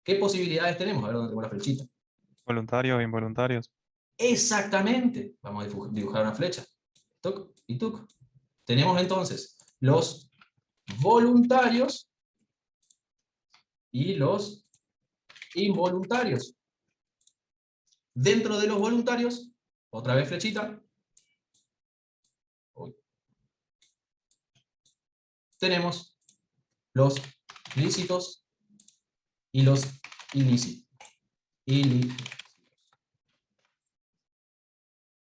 ¿Qué posibilidades tenemos? A ver dónde tengo la flechita. Voluntarios e involuntarios. Exactamente. Vamos a dibujar una flecha. Tuc y tuc. Tenemos entonces los voluntarios y los involuntarios. Dentro de los voluntarios, otra vez flechita, tenemos los lícitos y los ilícitos.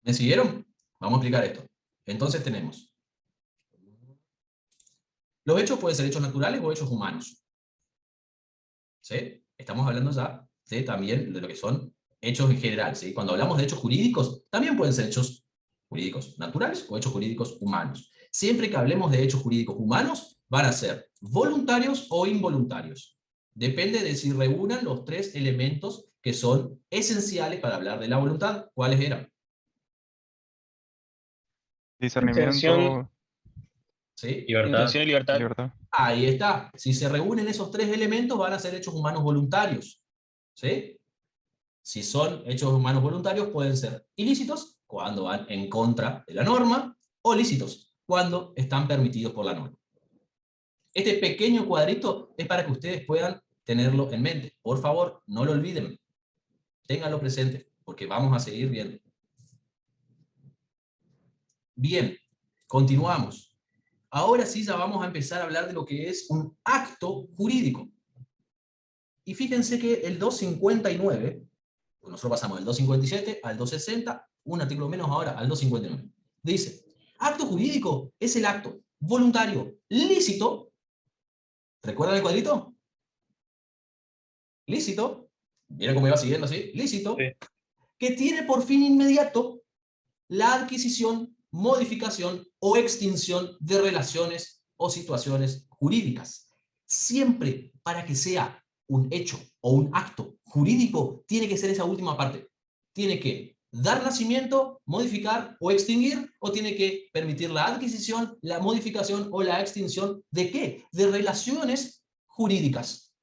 ¿Me siguieron? Vamos a explicar esto. Entonces tenemos, los hechos pueden ser hechos naturales o hechos humanos. ¿Sí? Estamos hablando ya de también de lo que son hechos en general, ¿sí? Cuando hablamos de hechos jurídicos, también pueden ser hechos jurídicos naturales o hechos jurídicos humanos. Siempre que hablemos de hechos jurídicos humanos, van a ser voluntarios o involuntarios. Depende de si reúnan los tres elementos que son esenciales para hablar de la voluntad. ¿Cuáles eran? Intención, Discernimiento, ¿Sí? Libertad. intención y libertad. libertad. Ahí está. Si se reúnen esos tres elementos, van a ser hechos humanos voluntarios. ¿Sí? Si son hechos humanos voluntarios, pueden ser ilícitos, cuando van en contra de la norma, o lícitos, cuando están permitidos por la norma. Este pequeño cuadrito es para que ustedes puedan tenerlo en mente. Por favor, no lo olviden. Ténganlo presente, porque vamos a seguir viendo. Bien, continuamos. Ahora sí ya vamos a empezar a hablar de lo que es un acto jurídico. Y fíjense que el 259, nosotros pasamos del 257 al 260, un artículo menos ahora al 259. Dice, acto jurídico es el acto voluntario lícito. ¿Recuerdan el cuadrito? Lícito. Miren cómo iba siguiendo así. Lícito. Sí. Que tiene por fin inmediato la adquisición, modificación o extinción de relaciones o situaciones jurídicas. Siempre para que sea un hecho o un acto jurídico, tiene que ser esa última parte. Tiene que dar nacimiento, modificar o extinguir, o tiene que permitir la adquisición, la modificación o la extinción ¿de qué? De relaciones jurídicas.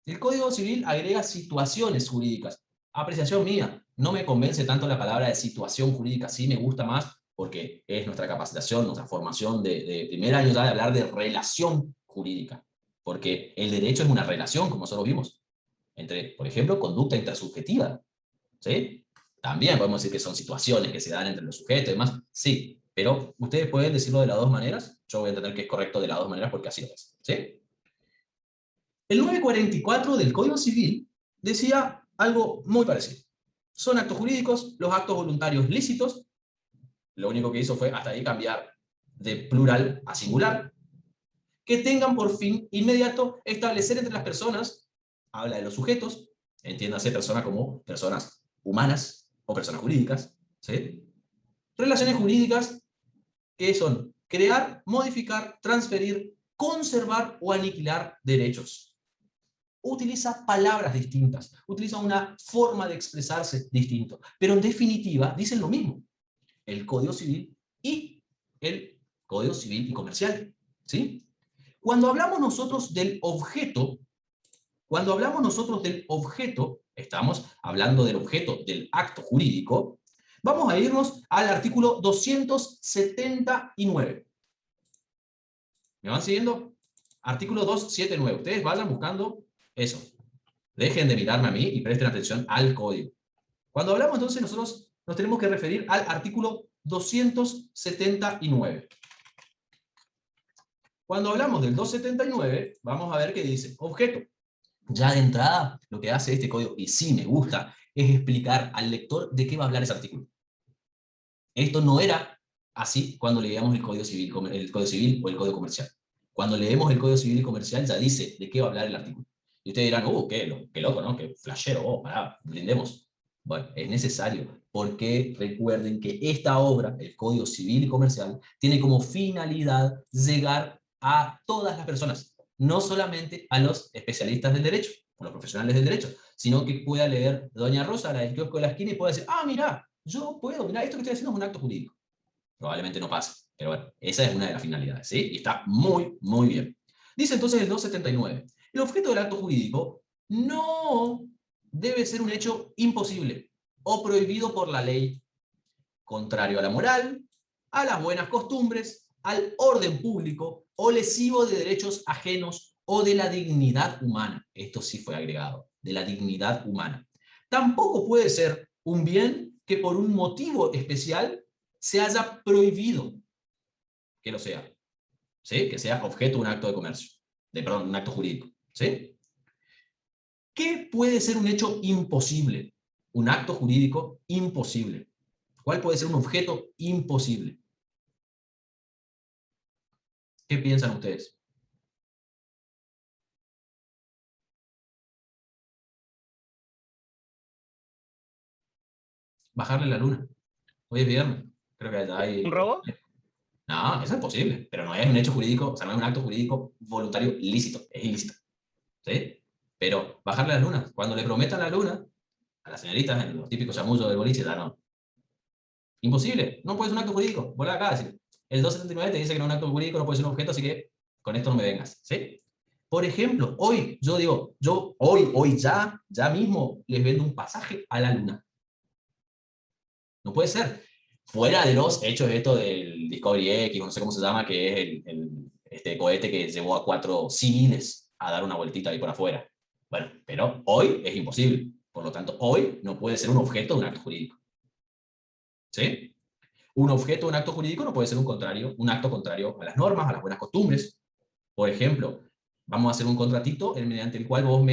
El Código Civil agrega situaciones jurídicas. Apreciación mía, no me convence tanto la palabra de situación jurídica, sí me gusta más porque es nuestra capacitación, nuestra formación de primer año ya de hablar de relación jurídica. Porque el derecho es una relación, como nosotros vimos, entre, por ejemplo, conducta intersubjetiva. ¿Sí? También podemos decir que son situaciones que se dan entre los sujetos y demás, sí, pero ustedes pueden decirlo de las dos maneras, yo voy a entender que es correcto de las dos maneras porque así lo es. ¿Sí? El 944 del Código Civil decía algo muy parecido. Son actos jurídicos, los actos voluntarios lícitos, lo único que hizo fue hasta ahí cambiar de plural a singular, que tengan por fin inmediato establecer entre las personas, habla de los sujetos, entiéndase personas como personas humanas o personas jurídicas, ¿sí? Relaciones jurídicas que son crear, modificar, transferir, conservar o aniquilar derechos. Utiliza palabras distintas, utiliza una forma de expresarse distinto, pero en definitiva dicen lo mismo, el Código Civil y el Código Civil y Comercial, ¿sí? Cuando hablamos nosotros del objeto, estamos hablando del objeto del acto jurídico, vamos a irnos al artículo 279. ¿Me van siguiendo? Artículo 279. Ustedes vayan buscando eso. Dejen de mirarme a mí y presten atención al código. Cuando hablamos entonces nosotros nos tenemos que referir al artículo 279. Cuando hablamos del 279, vamos a ver qué dice. Objeto. Ya de entrada, lo que hace este código, y sí me gusta, es explicar al lector de qué va a hablar ese artículo. Esto no era así cuando leíamos el Código Civil o el Código Comercial. Cuando leemos el Código Civil y Comercial ya dice de qué va a hablar el artículo. Y ustedes dirán, qué loco, ¿no? Qué flashero, pará, brindemos. Bueno, es necesario, porque recuerden que esta obra, el Código Civil y Comercial, tiene como finalidad llegar a todas las personas, no solamente a los especialistas del derecho, o los profesionales del derecho, sino que pueda leer Doña Rosa, la del kiosco de la esquina, y pueda decir, mirá, yo puedo, mirá, esto que estoy haciendo es un acto jurídico. Probablemente no pase, pero bueno, esa es una de las finalidades, ¿sí? Y está muy, muy bien. Dice entonces el 279, el objeto del acto jurídico no debe ser un hecho imposible o prohibido por la ley, contrario a la moral, a las buenas costumbres, al orden público o lesivo de derechos ajenos o de la dignidad humana. Esto sí fue agregado, de la dignidad humana. Tampoco puede ser un bien que por un motivo especial se haya prohibido que lo sea, ¿sí? Que sea objeto de un acto de comercio, perdón, un acto jurídico, ¿sí? ¿Qué puede ser un hecho imposible? Un acto jurídico imposible. ¿Cuál puede ser un objeto imposible? ¿Qué piensan ustedes? bajarle la luna. Hoy es viernes. Creo que ya hay... ¿Un robo? No, eso es posible, pero no es un hecho jurídico, o sea, no es un acto jurídico voluntario lícito, es ilícito. ¿Sí? Pero bajarle la luna, cuando le prometan la luna, a las señoritas, en los típicos chamullos del boliche, ya no. Imposible, no puede ser un acto jurídico. Volá acá, decir. El 279 te dice que no es un acto jurídico, no puede ser un objeto, así que con esto no me vengas. ¿Sí? Por ejemplo, hoy, yo digo, hoy ya mismo les vendo un pasaje a la luna. No puede ser. Fuera de los hechos esto del Discovery X, no sé cómo se llama, que es este cohete que llevó a 4 civiles a dar una vueltita ahí por afuera. Bueno, pero hoy es imposible. Por lo tanto, hoy no puede ser un objeto de un acto jurídico. ¿Sí? Un objeto de un acto jurídico no puede ser un acto contrario a las normas, a las buenas costumbres. Por ejemplo, vamos a hacer un contratito mediante el cual vos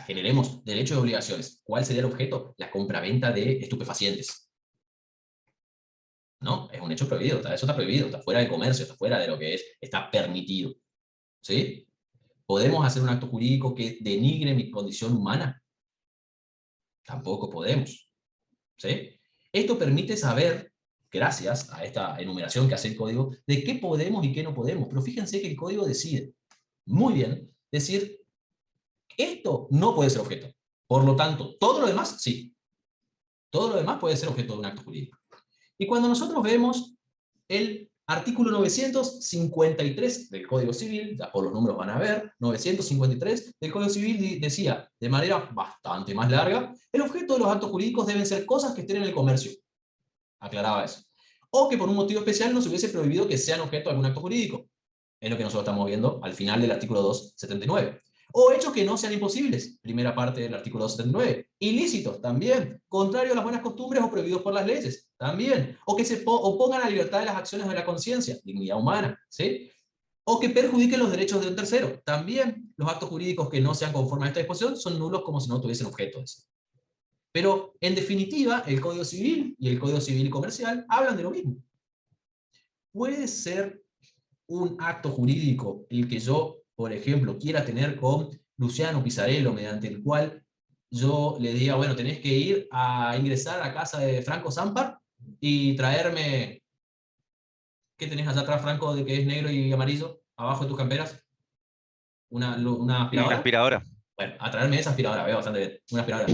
generemos derechos y obligaciones. ¿Cuál sería el objeto? La compraventa de estupefacientes. ¿No? Es un hecho prohibido, eso está prohibido, está fuera del comercio, está fuera de lo que está permitido. ¿Sí? ¿Podemos hacer un acto jurídico que denigre mi condición humana? Tampoco podemos. ¿Sí? Esto permite saber, gracias a esta enumeración que hace el código, de qué podemos y qué no podemos. Pero fíjense que el código decide, muy bien, decir, esto no puede ser objeto. Por lo tanto, todo lo demás, sí. Todo lo demás puede ser objeto de un acto jurídico. Y cuando nosotros vemos el artículo 953 del Código Civil, ya por los números van a ver, 953 del Código Civil decía, de manera bastante más larga, el objeto de los actos jurídicos deben ser cosas que estén en el comercio. Aclaraba eso. O que por un motivo especial no se hubiese prohibido que sean objeto de algún acto jurídico. Es lo que nosotros estamos viendo al final del artículo 279. O hechos que no sean imposibles, primera parte del artículo 279. Ilícitos, también. Contrario a las buenas costumbres o prohibidos por las leyes, también. O que se opongan a la libertad de las acciones de la conciencia, dignidad humana, ¿sí? O que perjudiquen los derechos de un tercero, también. Los actos jurídicos que no sean conformes a esta disposición son nulos como si no tuviesen objeto de eso. Pero, en definitiva, el Código Civil y el Código Civil y Comercial hablan de lo mismo. Puede ser un acto jurídico el que yo, por ejemplo, quiera tener con Luciano Pizzarello, mediante el cual yo le diga, bueno, tenés que ir a ingresar a casa de Franco Zampar y traerme... ¿Qué tenés allá atrás, Franco, de que es negro y amarillo, abajo de tus camperas? ¿Una aspiradora? Una aspiradora. Bueno, a traerme esa aspiradora, veo bastante bien. Una aspiradora.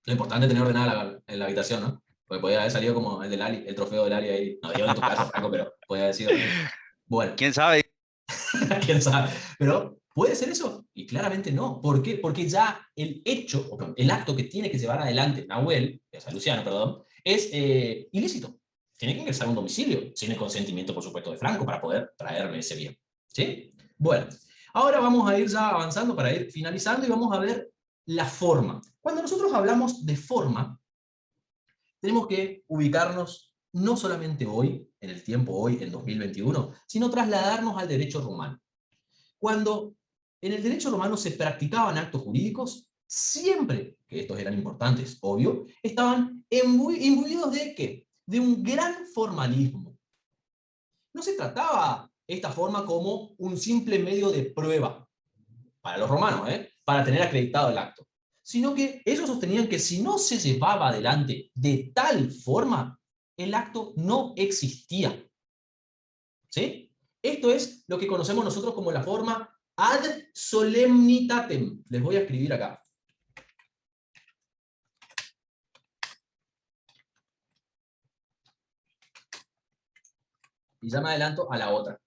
Lo importante es tener ordenada en la habitación, ¿no? Porque podía haber salido como el del Ali, el trofeo del Ali ahí. No digo en tu caso, Franco, pero podía haber sido... Bueno. ¿Quién sabe? ¿Quién sabe? Pero, ¿puede ser eso? Y claramente no. ¿Por qué? Porque ya el hecho, el acto que tiene que llevar adelante Nahuel, o sea, Luciano, perdón, es ilícito. Tiene que ingresar a un domicilio, sin el consentimiento, por supuesto, de Franco, para poder traerme ese bien. ¿Sí? Bueno, ahora vamos a ir ya avanzando para ir finalizando y vamos a ver la forma. Cuando nosotros hablamos de forma, tenemos que ubicarnos no solamente hoy, en el tiempo hoy, en 2021, sino trasladarnos al derecho romano. Cuando en el derecho romano se practicaban actos jurídicos, siempre, que estos eran importantes, obvio, estaban imbuidos de ¿qué? De un gran formalismo. No se trataba esta forma como un simple medio de prueba, para los romanos, para tener acreditado el acto, sino que ellos sostenían que si no se llevaba adelante de tal forma, el acto no existía. ¿Sí? Esto es lo que conocemos nosotros como la forma ad solemnitatem. Les voy a escribir acá. Y ya me adelanto a la otra.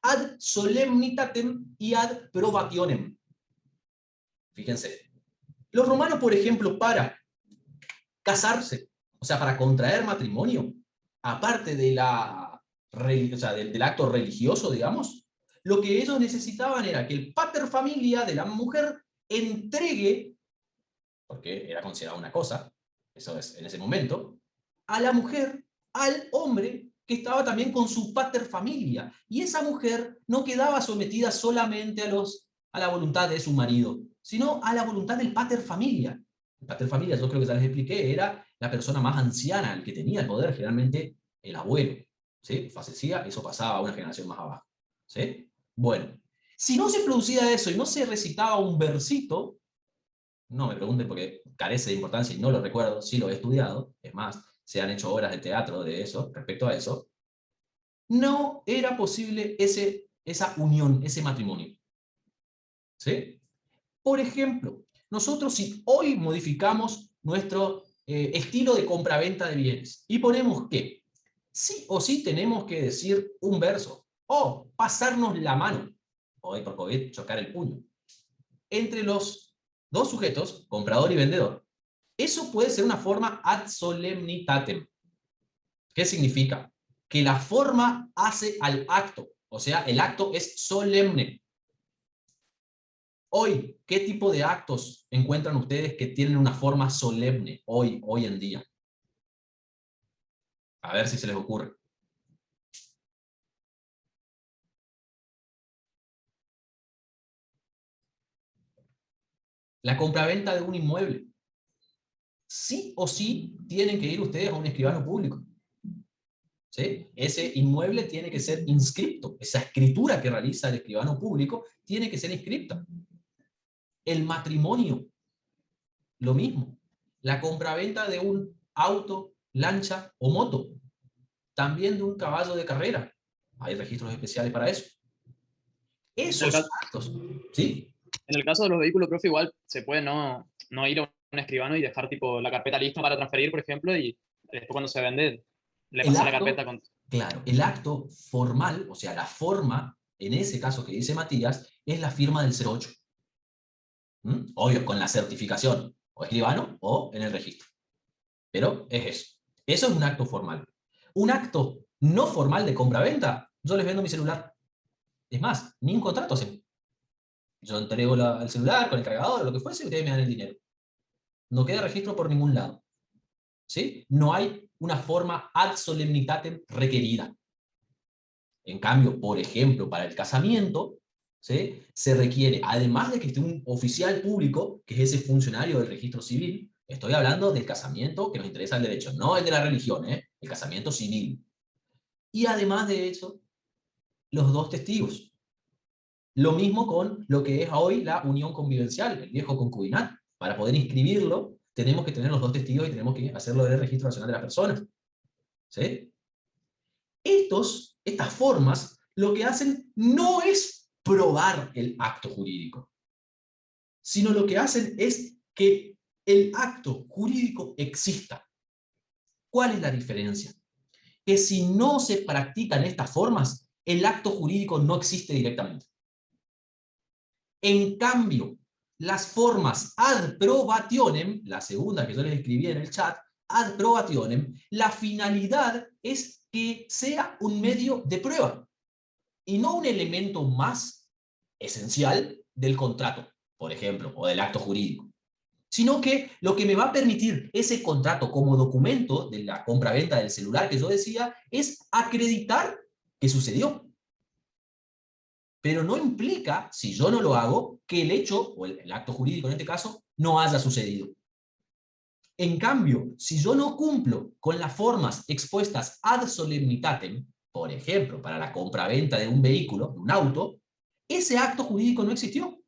Ad solemnitatem y ad probationem. Fíjense. Los romanos, por ejemplo, para casarse, o sea, para contraer matrimonio, aparte de del acto religioso, digamos, lo que ellos necesitaban era que el pater familia de la mujer entregue, porque era considerada una cosa, eso es en ese momento, a la mujer, al hombre que estaba también con su pater familia. Y esa mujer no quedaba sometida solamente a la voluntad de su marido, sino a la voluntad del pater familia. El pater familia, yo creo que ya les expliqué, era la persona más anciana, el que tenía el poder, generalmente el abuelo. ¿Sí? Fallecía, eso pasaba a una generación más abajo. ¿Sí? Bueno, si no se producía eso y no se recitaba un versito, no me pregunten porque carece de importancia y no lo recuerdo, sí lo he estudiado, es más, se han hecho obras de teatro de eso, respecto a eso, no era posible esa unión, ese matrimonio. ¿Sí? Por ejemplo, nosotros si hoy modificamos nuestro estilo de compraventa de bienes y ponemos que sí o sí tenemos que decir un verso o pasarnos la mano, o por COVID chocar el puño, entre los dos sujetos, comprador y vendedor, eso puede ser una forma ad solemnitatem. ¿Qué significa? Que la forma hace al acto, o sea, el acto es solemne. Hoy, ¿qué tipo de actos encuentran ustedes que tienen una forma solemne hoy en día? A ver si se les ocurre. La compraventa de un inmueble. Sí o sí tienen que ir ustedes a un escribano público. ¿Sí? Ese inmueble tiene que ser inscripto. Esa escritura que realiza el escribano público tiene que ser inscripta. El matrimonio, lo mismo. La compraventa de un auto, lancha o moto. También de un caballo de carrera. Hay registros especiales para eso. Esos actos, ¿sí? En el caso de los vehículos, profe, igual se puede no ir a un escribano y dejar tipo la carpeta lista para transferir, por ejemplo, y después cuando se vende, le pasa la carpeta con... Claro, el acto formal, o sea, la forma, en ese caso que dice Matías, es la firma del 08. Obvio, con la certificación, o escribano, o en el registro. Pero es eso. Eso es un acto formal. Un acto no formal de compra-venta, yo les vendo mi celular. Es más, ni un contrato hacemos. Yo entrego el celular con el cargador, lo que fuese, y ustedes me dan el dinero. No queda registro por ningún lado. ¿Sí? No hay una forma ad solemnitatem requerida. En cambio, por ejemplo, para el casamiento, ¿sí? Se requiere, además de que esté un oficial público, que es ese funcionario del registro civil, estoy hablando del casamiento que nos interesa el derecho, no el de la religión, el casamiento civil. Y además de eso, los dos testigos. Lo mismo con lo que es hoy la unión convivencial, el viejo concubinato. Para poder inscribirlo, tenemos que tener los dos testigos y tenemos que hacerlo del Registro Nacional de las Personas. ¿Sí? Estas formas, lo que hacen no es probar el acto jurídico, sino lo que hacen es que el acto jurídico exista. ¿Cuál es la diferencia? Que si no se practican estas formas, el acto jurídico no existe directamente. En cambio, las formas ad probationem, la segunda que yo les escribí en el chat, ad probationem, la finalidad es que sea un medio de prueba y no un elemento más esencial del contrato, por ejemplo, o del acto jurídico, sino que lo que me va a permitir ese contrato como documento de la compra-venta del celular que yo decía es acreditar que sucedió. Pero no implica, si yo no lo hago, que el hecho, o el acto jurídico en este caso, no haya sucedido. En cambio, si yo no cumplo con las formas expuestas ad solemnitatem, por ejemplo, para la compraventa de un vehículo, de un auto, ese acto jurídico no existió.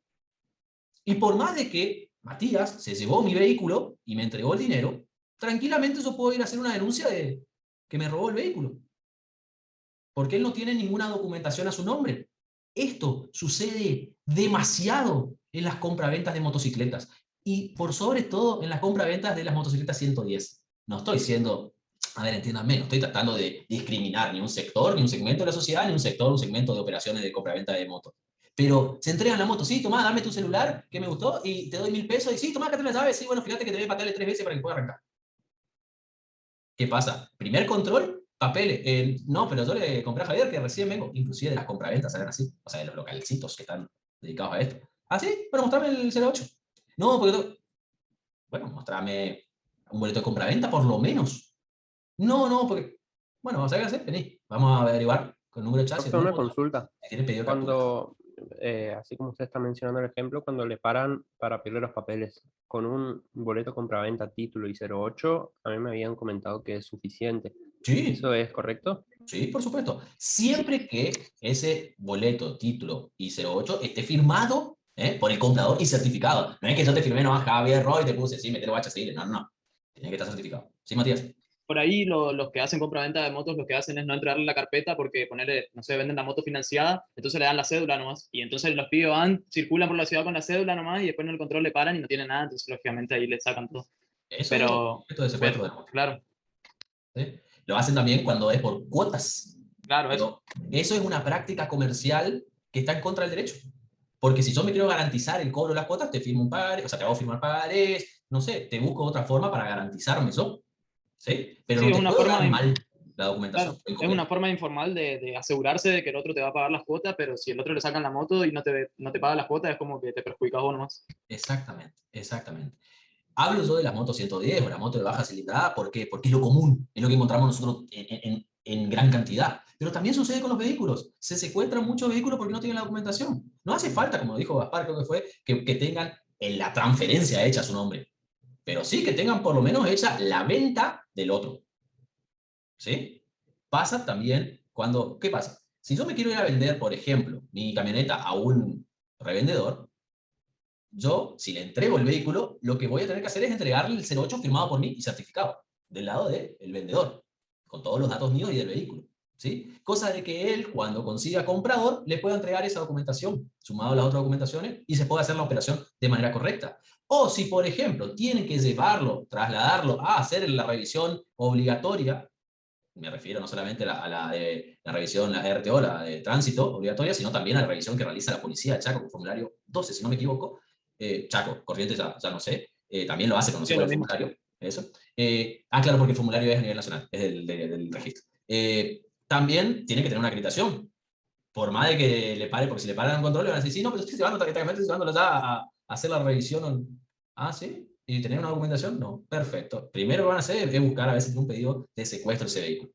Y por más de que Matías se llevó mi vehículo y me entregó el dinero, tranquilamente yo puedo ir a hacer una denuncia de que me robó el vehículo. Porque él no tiene ninguna documentación a su nombre. Esto sucede demasiado en las compraventas de motocicletas y por sobre todo en las compraventas de las motocicletas 110. No estoy siendo, a ver, entiéndanme, no estoy tratando de discriminar ni un sector, ni un segmento de la sociedad, ni un sector, un segmento de operaciones de compraventa de motos. Pero se entregan la moto, sí, tomá, dame tu celular, que me gustó, y te doy 1000 pesos, y sí, tomá, acá te la llave, sí, bueno, fíjate que te voy a patearle 3 veces para que pueda arrancar. ¿Qué pasa? Primer control, papeles. No, pero yo le compré a Javier que recién vengo, inclusive de las compraventas salen así, o sea, de los localcitos que están dedicados a esto. ¿Ah, sí? Bueno, mostrame el 08. No, porque... Bueno, mostrame un boleto de compraventa por lo menos. No, porque... Bueno, vamos a ver qué hacer, vení. Vamos a averiguar con el número de chasis. Una consulta. Tiene pedido captura. Cuando, así como usted está mencionando el ejemplo, cuando le paran para pedirle los papeles con un boleto compraventa, título y 08, a mí me habían comentado que es suficiente. Sí. ¿Eso es correcto? Sí, por supuesto. Siempre que ese boleto, título y 08 esté firmado Por el comprador y certificado. No es que yo te firmé nomás Javier Roy y te puse, sí, metelo HCI. No, no, no. Tiene que estar certificado. ¿Sí, Matías? Por ahí los que hacen compra-venta de motos lo que hacen es no entregarle la carpeta porque ponerle, no sé, venden la moto financiada, entonces le dan la cédula nomás. Y entonces los pibes van, circulan por la ciudad con la cédula nomás y después en el control le paran y no tienen nada, entonces lógicamente ahí le sacan todo. Eso es Pero, esto de secuestro de moto. claro, ¿Sí? Lo hacen también cuando es por cuotas. claro, eso. Pero eso es una práctica comercial que está en contra del derecho. Porque si yo me quiero garantizar el cobro de las cuotas, te firmo un pagaré, o sea, te hago firmar pagarés, no sé, te busco otra forma para garantizarme eso. ¿Sí? Pero Sí, no es te una puedo forma dar de, mal la documentación. claro, es una forma informal de asegurarse de que el otro te va a pagar las cuotas, pero si el otro le sacan la moto y no te paga las cuotas, es como que te perjudicas vos nomás. Exactamente, exactamente. Hablo yo de las motos 110 o la moto de baja cilindrada, ¿por qué? Porque es lo común, es lo que encontramos nosotros en gran cantidad. Pero también sucede con los vehículos. Se secuestran muchos vehículos porque no tienen la documentación. No hace falta, como dijo Gaspar, creo que fue, que tengan la transferencia hecha a su nombre. Pero sí que tengan por lo menos hecha la venta del otro. ¿Sí? Pasa también cuando, ¿qué pasa? Si yo me quiero ir a vender, por ejemplo, mi camioneta a un revendedor, yo, si le entrego el vehículo, lo que voy a tener que hacer es entregarle el 08 firmado por mí y certificado, del lado del vendedor, con todos los datos míos y del vehículo. ¿Sí? Cosa de que él, cuando consiga comprador, le pueda entregar esa documentación, sumado a las otras documentaciones, y se pueda hacer la operación de manera correcta. O si, por ejemplo, tienen que llevarlo, trasladarlo a hacer la revisión obligatoria, me refiero no solamente a la revisión, la RTO, la de tránsito obligatoria, sino también a la revisión que realiza la policía de Chaco, con formulario 12, si no me equivoco. Chaco, Corrientes ya no sé, también lo hace con Sí, el lo mismo. formulario, eso. Claro, porque el formulario es a nivel nacional, es del registro. También tiene que tener una acreditación, por más de que le pare, porque si le paran un control, le van a decir, sí, no, pero estoy llevándolo ya a hacer la revisión. Ah, ¿sí? ¿Y tener una documentación? No, perfecto. Primero lo que van a hacer es buscar a ver si tiene un pedido de secuestro de ese vehículo.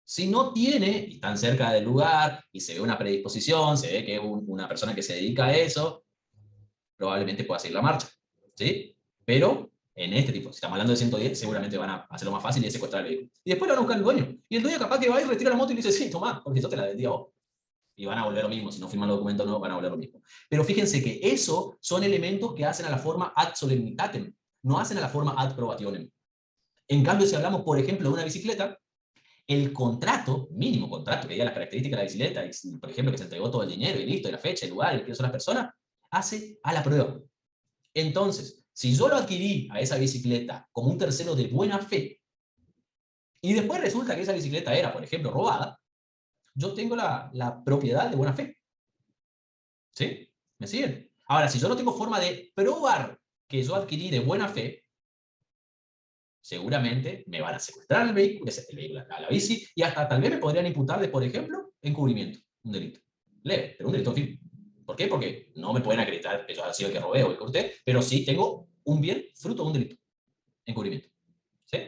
Si no tiene, y están cerca del lugar, y se ve una predisposición, se ve que es una persona que se dedica a eso, probablemente pueda seguir la marcha, ¿sí? Pero en este tipo, si estamos hablando de 110, seguramente van a hacerlo más fácil y secuestrar el vehículo. Y después lo van a buscar el dueño. Y el dueño capaz que va y retira la moto y le dice, sí, tomá, porque yo te la vendí a vos. Y van a volver lo mismo, si no firman los documentos no, van a volver lo mismo. Pero fíjense que eso son elementos que hacen a la forma ad solemnitatem, no hacen a la forma ad probationem. En cambio, si hablamos, por ejemplo, de una bicicleta, el contrato, mínimo contrato, que diga las características de la bicicleta, y, por ejemplo, que se entregó todo el dinero y listo, y la fecha, el lugar, y quiénes son las personas, hace a la prueba. Entonces, si yo lo adquirí a esa bicicleta como un tercero de buena fe, y después resulta que esa bicicleta era, por ejemplo, robada, yo tengo la propiedad de buena fe. ¿Sí? ¿Me siguen? Ahora, si yo no tengo forma de probar que yo adquirí de buena fe, seguramente me van a secuestrar el vehículo, la bici, y hasta tal vez me podrían imputar de, por ejemplo, encubrimiento, un delito. Leve, pero un delito firme. ¿Por qué? Porque no me pueden acreditar que yo haya sido el que robé o el que hurté, pero sí tengo un bien fruto de un delito. Encubrimiento. ¿Sí?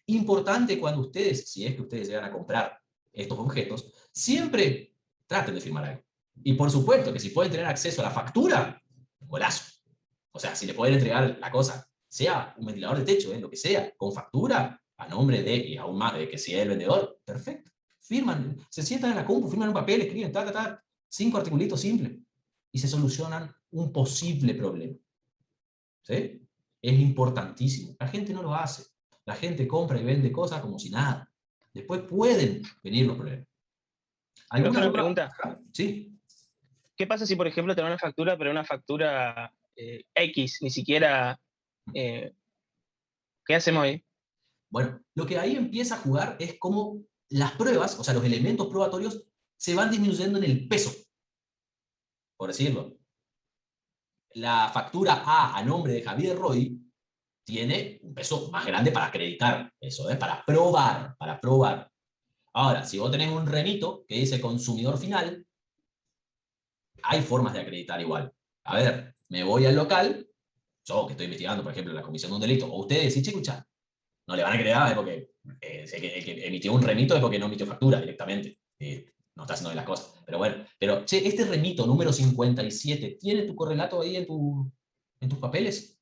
Importante cuando ustedes, si es que ustedes llegan a comprar estos objetos, siempre traten de firmar algo. Y por supuesto que si pueden tener acceso a la factura, golazo. O sea, si le pueden entregar la cosa, sea un ventilador de techo, lo que sea, con factura, a nombre de, y aún más de que sea el vendedor, perfecto. Firman, se sientan en la compu, firman un papel, escriben, 5 articulitos simples, y se solucionan un posible problema. ¿Sí? Es importantísimo. La gente no lo hace. La gente compra y vende cosas como si nada. Después pueden venir los problemas. ¿Alguna ¿Alguna pregunta? Sí. ¿Qué pasa si, por ejemplo, te dan una factura, pero una factura X, ni siquiera... ¿qué hacemos ahí? Bueno, lo que ahí empieza a jugar es cómo las pruebas, o sea, los elementos probatorios, se van disminuyendo en el peso, por decirlo. La factura A nombre de Javier Roy tiene un peso más grande para acreditar eso, para probar, para probar. Ahora, si vos tenés un remito que dice consumidor final, hay formas de acreditar igual. A ver, me voy al local, yo que estoy investigando, por ejemplo, la comisión de un delito, o ustedes decís, che, escuchá, no le van a acreditar, es porque el que emitió un remito es porque no emitió factura directamente. No está haciendo bien las cosas. Pero bueno, pero, che, este remito número 57, ¿tiene tu correlato ahí en tus papeles?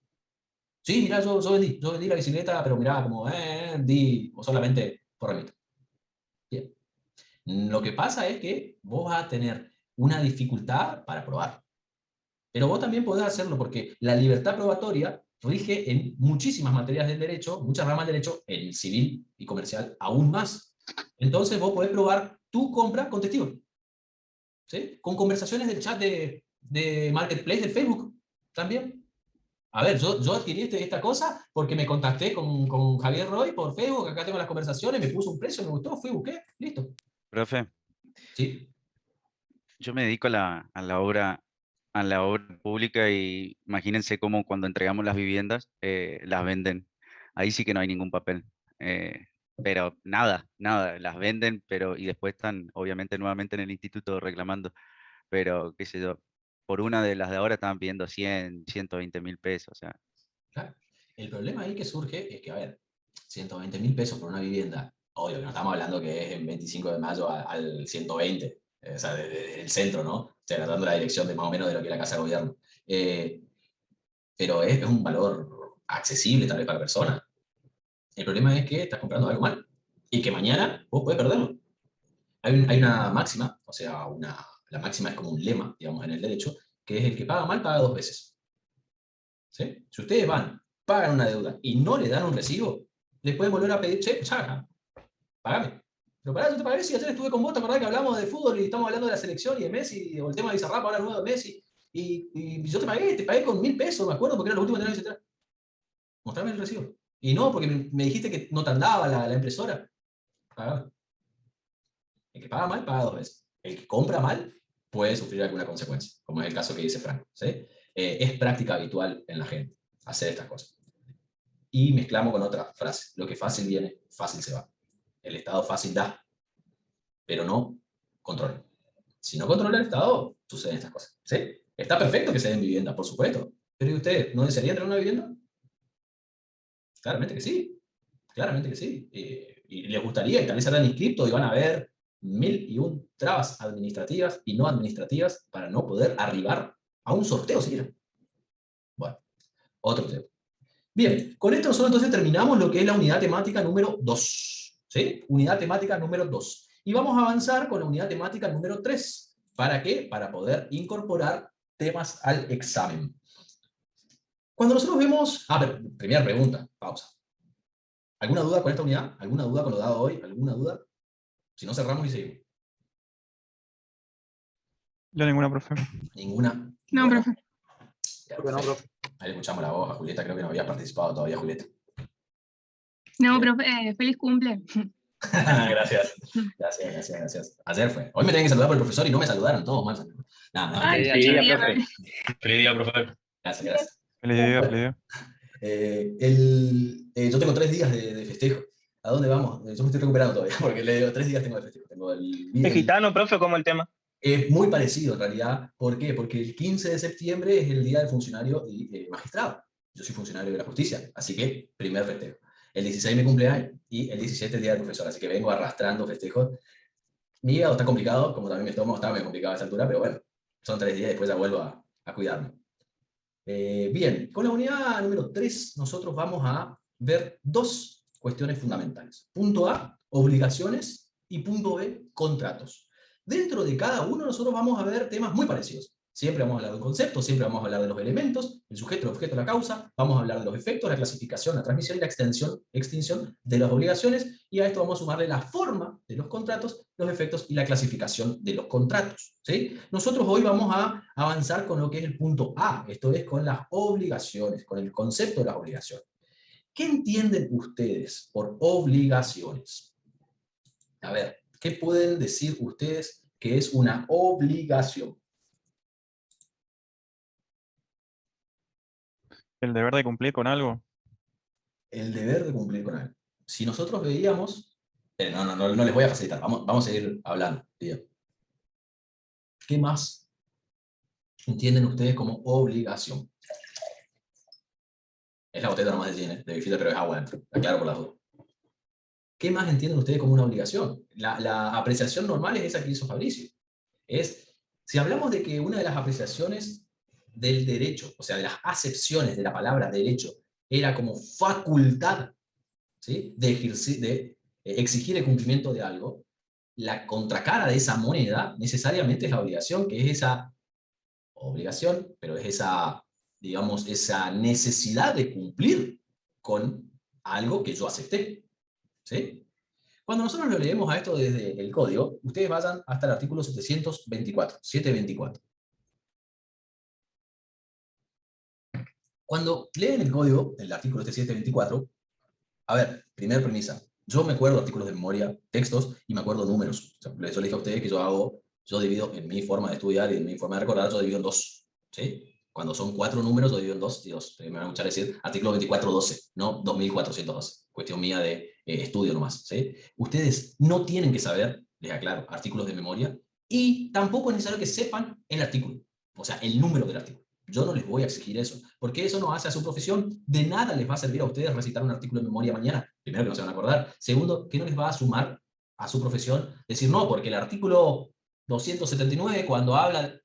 Sí, mirá, yo vendí la bicicleta, pero mirá, como, di, o solamente por remito. Bien. Lo que pasa es que vos vas a tener una dificultad para probar. Pero vos también podés hacerlo porque la libertad probatoria rige en muchísimas materias del derecho, muchas ramas del derecho, en el civil y comercial aún más. Entonces vos podés probar tu compra con testigos. ¿Sí? Con conversaciones del chat de Marketplace del Facebook también. A ver, yo adquirí esta cosa porque me contacté con Javier Roy por Facebook, acá tengo las conversaciones, me puso un precio, me gustó, fui, busqué, listo. Profe, Sí, yo me dedico a la obra pública y imagínense cómo cuando entregamos las viviendas, las venden. Ahí sí que no hay ningún papel. Pero nada, las venden, pero y después están obviamente nuevamente en el instituto reclamando. Pero qué sé yo, por una de las de ahora estaban pidiendo 100, 120.000 pesos. O sea, claro. El problema ahí que surge es que, a ver, 120.000 pesos por una vivienda, obvio que no estamos hablando que es en 25 de mayo al 120, o sea, del centro, ¿no? O sea, dando la dirección de más o menos de lo que es la Casa de Gobierno. Pero es un valor accesible tal vez para la persona. El problema es que estás comprando algo mal y que mañana vos podés perderlo. Hay una máxima, o sea, la máxima es como un lema, digamos, en el derecho, que es el que paga mal paga 2 veces. ¿Sí? Si ustedes van, pagan una deuda y no le dan un recibo, les pueden volver a pedir, che, chaca, pagame. Pero pará, yo te pagué si ayer estuve con vos, ¿te acordás que hablamos de fútbol y estamos hablando de la selección y de Messi, o el tema de Bizarrap, ahora nuevo de Messi, y yo te pagué con 1.000 pesos, me acuerdo, porque era lo último que tenía que hacer. Mostrame el recibo. Y no, porque me dijiste que no te andaba la impresora. Pagame. El que paga mal, paga 2 veces. El que compra mal puede sufrir alguna consecuencia, como es el caso que dice Franco. ¿Sí? Es práctica habitual en la gente hacer estas cosas. Y mezclamos con otra frase. Lo que fácil viene, fácil se va. El Estado fácil da, pero no controla. Si no controla el Estado, suceden estas cosas. ¿Sí? Está perfecto que se den viviendas, por supuesto. Pero ¿y ustedes no desearían tener una vivienda? Claramente que sí. Claramente que sí. Y les gustaría, y tal vez serán inscriptos y van a ver 1001 trabas administrativas y no administrativas para no poder arribar a un sorteo siquiera. Bueno, otro tema. Bien, con esto nosotros entonces terminamos lo que es la unidad temática número 2. ¿Sí? Unidad temática número 2. Y vamos a avanzar con la unidad temática número 3. ¿Para qué? Para poder incorporar temas al examen. Cuando nosotros vemos... A ver, primera pregunta, pausa. ¿Alguna duda con esta unidad? ¿Alguna duda con lo dado hoy? ¿Alguna duda? Si no, cerramos y seguimos. Yo ninguna, profe. ¿Ninguna? No, Bueno, profe. ya, Creo que no, perfecto. profe. Ahí le escuchamos la voz a Julieta, creo que no había participado todavía, Julieta. No, Bien. profe, feliz cumple. Gracias. Gracias. Ayer fue. Hoy me tenían que saludar por el profesor y no me saludaron todos mal. Nada. Ay, Feliz día, qué día, profe. Feliz día, profe. Gracias. Feliz día, feliz día. Yo tengo 3 días de festejo. ¿A dónde vamos? Yo me estoy recuperando todavía, porque 3 días tengo de festejo. Tengo ¿Es gitano, profe, como el tema? Es muy parecido en realidad. ¿Por qué? Porque el 15 de septiembre es el día del funcionario y magistrado. Yo soy funcionario de la justicia, así que primer festejo. El 16 mi cumpleaños y el 17 el día del profesor, así que vengo arrastrando festejos. Mi hígado está complicado, como también mi estómago estaba muy complicado a esa altura, pero bueno, son 3 días y después ya vuelvo a cuidarme. Bien, con la unidad número 3 nosotros vamos a ver 2 cuestiones fundamentales. Punto A, obligaciones, y punto B, contratos. Dentro de cada uno nosotros vamos a ver temas muy parecidos. Siempre vamos a hablar de un concepto, siempre vamos a hablar de los elementos, el sujeto, el objeto, la causa, vamos a hablar de los efectos, la clasificación, la transmisión y la extinción de las obligaciones, y a esto vamos a sumarle la forma de los contratos, los efectos y la clasificación de los contratos. ¿Sí? Nosotros hoy vamos a avanzar con lo que es el punto A, esto es con las obligaciones, con el concepto de las obligaciones. ¿Qué entienden ustedes por obligaciones? A ver, ¿qué pueden decir ustedes que es una obligación? El deber de cumplir con algo. El deber de cumplir con algo. Si nosotros veíamos... no les voy a facilitar, vamos a seguir hablando. Bien. ¿Qué más entienden ustedes como obligación? Es la botella nomás de gin, de bifida, pero es agua dentro. Aclaro por las dudas. ¿Qué más entienden ustedes como una obligación? La apreciación normal es esa que hizo Fabricio. Si hablamos de que una de las apreciaciones del derecho, o sea, de las acepciones de la palabra derecho, era como facultad, ¿sí?, de exigir el cumplimiento de algo, la contracara de esa moneda necesariamente es la obligación, que es esa obligación, pero es esa, digamos, esa necesidad de cumplir con algo que yo acepté. ¿Sí? Cuando nosotros lo leemos a esto desde el código, ustedes vayan hasta el artículo 724. Cuando leen el código, el artículo 724, a ver, primera premisa, yo me acuerdo artículos de memoria, textos, y me acuerdo números. O sea, yo les dije a ustedes que yo divido en mi forma de estudiar y en mi forma de recordar, yo divido en dos. ¿Sí? Cuando son 4 números, yo divido en 2. Dios, me van a escuchar decir artículo 2412, no 2412. Cuestión mía de estudio nomás. ¿Sí? Ustedes no tienen que saber, les aclaro, artículos de memoria, y tampoco es necesario que sepan el artículo, o sea, el número del artículo. Yo no les voy a exigir eso, porque eso no hace a su profesión. De nada les va a servir a ustedes recitar un artículo de memoria mañana. Primero, que no se van a acordar. Segundo, que no les va a sumar a su profesión decir, no, porque el artículo 279, cuando habla...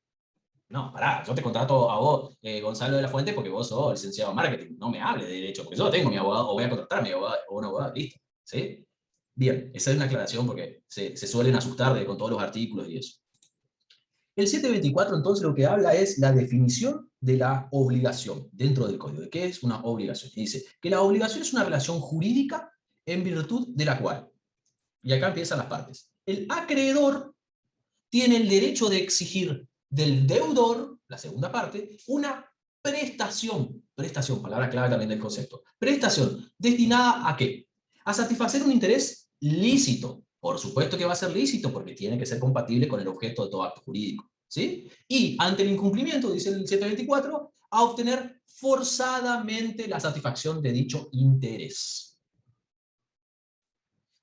No, pará, yo te contrato a vos, Gonzalo de la Fuente, porque vos sos licenciado en marketing. No me hable de derecho, porque yo tengo mi abogado, o voy a contratar a mi abogado, o un abogado, listo. ¿Sí? Bien, esa es una aclaración, porque se suelen asustar con todos los artículos y eso. El 724 entonces lo que habla es la definición de la obligación dentro del código. ¿De qué es una obligación? Y dice que la obligación es una relación jurídica en virtud de la cual, y acá empiezan las partes, el acreedor tiene el derecho de exigir del deudor, la segunda parte, una prestación, palabra clave también del concepto, prestación, ¿destinada a qué? A satisfacer un interés lícito. Por supuesto que va a ser lícito, porque tiene que ser compatible con el objeto de todo acto jurídico. ¿Sí? Y ante el incumplimiento, dice el 724, a obtener forzadamente la satisfacción de dicho interés.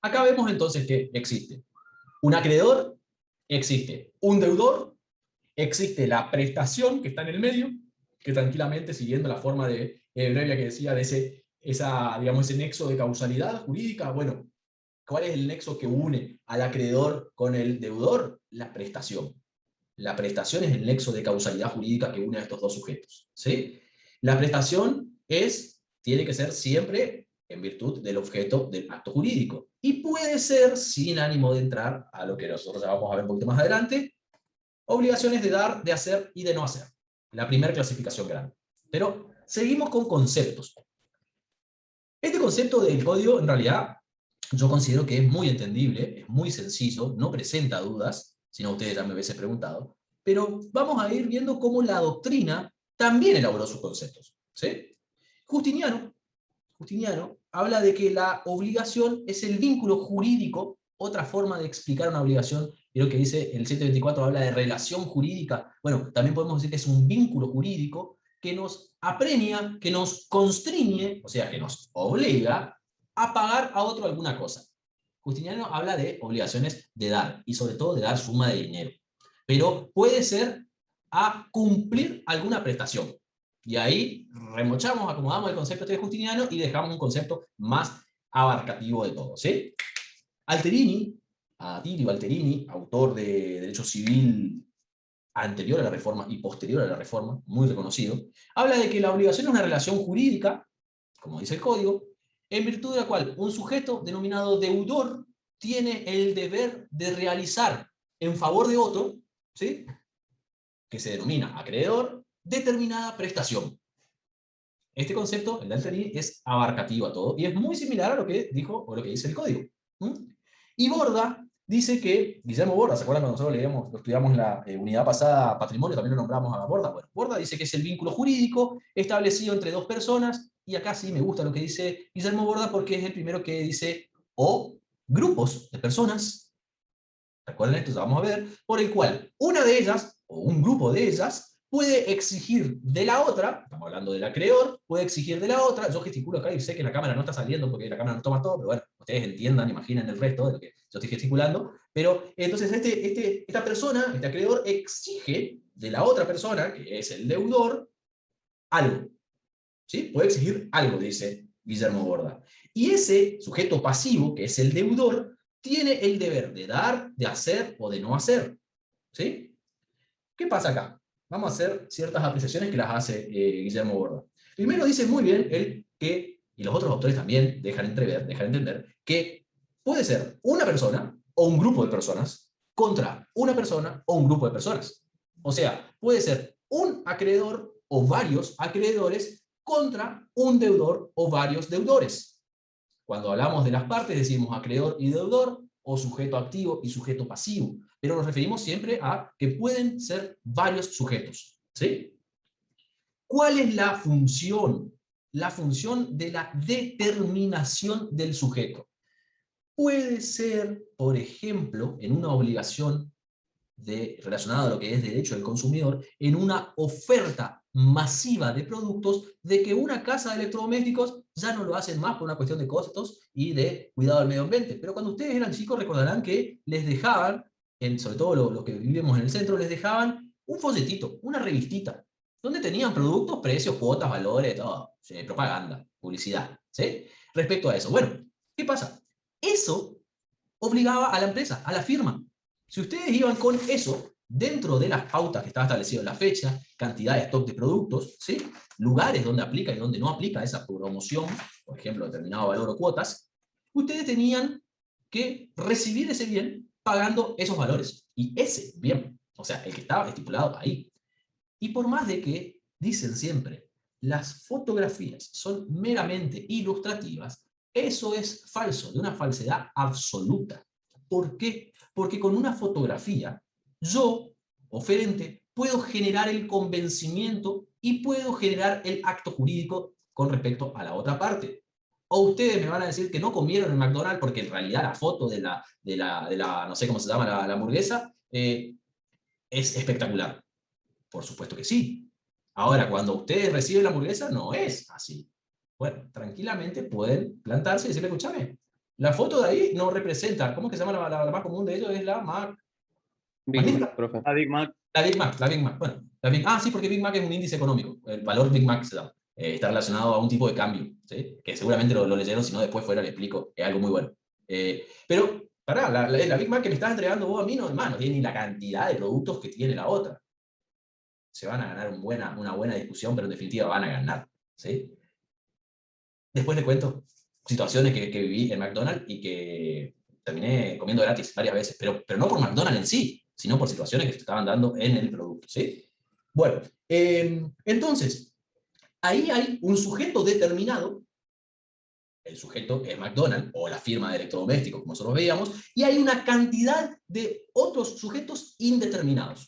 Acá vemos entonces que existe un acreedor, existe un deudor, existe la prestación que está en el medio, que tranquilamente, siguiendo la forma de brevia que decía, de ese nexo de causalidad jurídica, bueno, ¿cuál es el nexo que une al acreedor con el deudor? La prestación. La prestación es el nexo de causalidad jurídica que une a estos dos sujetos. ¿Sí? La prestación tiene que ser siempre en virtud del objeto del acto jurídico. Y puede ser, sin ánimo de entrar a lo que nosotros ya vamos a ver un poquito más adelante, obligaciones de dar, de hacer y de no hacer. La primera clasificación grande. Pero seguimos con conceptos. Este concepto del código, en realidad, yo considero que es muy entendible, es muy sencillo, no presenta dudas, si no ustedes ya me hubiesen preguntado, pero vamos a ir viendo cómo la doctrina también elaboró sus conceptos. ¿Sí? Justiniano habla de que la obligación es el vínculo jurídico, otra forma de explicar una obligación, y lo que dice el 724 habla de relación jurídica, bueno, también podemos decir que es un vínculo jurídico que nos apremia, que nos constriñe, o sea, que nos obliga a pagar a otro alguna cosa. Justiniano habla de obligaciones de dar, y sobre todo de dar suma de dinero. Pero puede ser a cumplir alguna prestación. Y ahí remochamos, acomodamos el concepto de Justiniano y dejamos un concepto más abarcativo de todo. ¿Sí? Atilio Alterini, autor de Derecho Civil anterior a la Reforma y posterior a la Reforma, muy reconocido, habla de que la obligación es una relación jurídica, como dice el Código, en virtud de la cual un sujeto denominado deudor tiene el deber de realizar en favor de otro, ¿sí?, que se denomina acreedor, determinada prestación. Este concepto, el de Alterini, es abarcativo a todo, y es muy similar a lo que dijo, o lo que dice el Código. Y Borda dice que, Guillermo Borda, ¿se acuerdan cuando nosotros lo estudiamos en la unidad pasada, patrimonio, también lo nombramos a Borda? Bueno, Borda dice que es el vínculo jurídico establecido entre dos personas, y acá sí me gusta lo que dice Guillermo Borda, porque es el primero que dice, o grupos de personas, recuerden esto, ya vamos a ver, por el cual una de ellas, o un grupo de ellas, puede exigir de la otra, estamos hablando del acreedor, puede exigir de la otra, yo gesticulo acá y sé que la cámara no está saliendo porque la cámara no toma todo, pero bueno, ustedes entiendan, imaginen el resto de lo que yo estoy gesticulando, pero entonces esta persona, este acreedor, exige de la otra persona, que es el deudor, algo. ¿Sí? Puede exigir algo, dice Guillermo Borda. Y ese sujeto pasivo, que es el deudor, tiene el deber de dar, de hacer o de no hacer. ¿Sí? ¿Qué pasa acá? Vamos a hacer ciertas apreciaciones que las hace Guillermo Borda. Primero dice muy bien él que, y los otros autores también dejan entender, que puede ser una persona o un grupo de personas contra una persona o un grupo de personas. O sea, puede ser un acreedor o varios acreedores contra un deudor o varios deudores. Cuando hablamos de las partes decimos acreedor y deudor, o sujeto activo y sujeto pasivo, pero nos referimos siempre a que pueden ser varios sujetos, ¿sí? ¿Cuál es la función? La función de la determinación del sujeto. Puede ser, por ejemplo, en una obligación relacionada a lo que es derecho del consumidor, en una oferta masiva de productos, de que una casa de electrodomésticos ya no lo hacen más por una cuestión de costos y de cuidado del medio ambiente. Pero cuando ustedes eran chicos recordarán que les dejaban, sobre todo los que vivimos en el centro, les dejaban un folletito, una revistita, donde tenían productos, precios, cuotas, valores, todo, propaganda, publicidad, ¿sí? Respecto a eso. Bueno, ¿qué pasa? Eso obligaba a la empresa, a la firma. Si ustedes iban con eso, dentro de las pautas que estaba establecido en la fecha, cantidad de stock de productos, ¿sí? Lugares donde aplica y donde no aplica esa promoción, por ejemplo, determinado valor o cuotas, ustedes tenían que recibir ese bien pagando esos valores. Y ese bien, o sea, el que estaba estipulado ahí. Y por más de que, dicen siempre, las fotografías son meramente ilustrativas, eso es falso, de una falsedad absoluta. ¿Por qué? Porque con una fotografía, yo, oferente, puedo generar el convencimiento y puedo generar el acto jurídico con respecto a la otra parte. O ustedes me van a decir que no comieron en McDonald's porque en realidad la foto de la no sé cómo se llama, la hamburguesa, es espectacular. Por supuesto que sí. Ahora, cuando ustedes reciben la hamburguesa, no es así. Bueno, tranquilamente pueden plantarse y decirle, escúchame, la foto de ahí no representa, ¿cómo es que se llama la más común de ellos? Es la Mac. Big Mac, profe. La Big Mac. La Big Mac, la Big Mac. Bueno, sí, porque Big Mac es un índice económico. El valor Big Mac se da. Está relacionado a un tipo de cambio, ¿sí? Que seguramente lo leyeron, si no después fuera le explico. Es algo muy bueno. Pero, pará, la Big Mac que me estás entregando vos a mí, no, hermano, tiene ni la cantidad de productos que tiene la otra. Se van a ganar una buena discusión, pero en definitiva van a ganar, ¿sí? Después les cuento situaciones que viví en McDonald's y que terminé comiendo gratis varias veces, pero no por McDonald's en sí, sino por situaciones que se estaban dando en el producto, ¿sí? Bueno, entonces, ahí hay un sujeto determinado, el sujeto es McDonald's, o la firma de electrodomésticos, como nosotros veíamos, y hay una cantidad de otros sujetos indeterminados.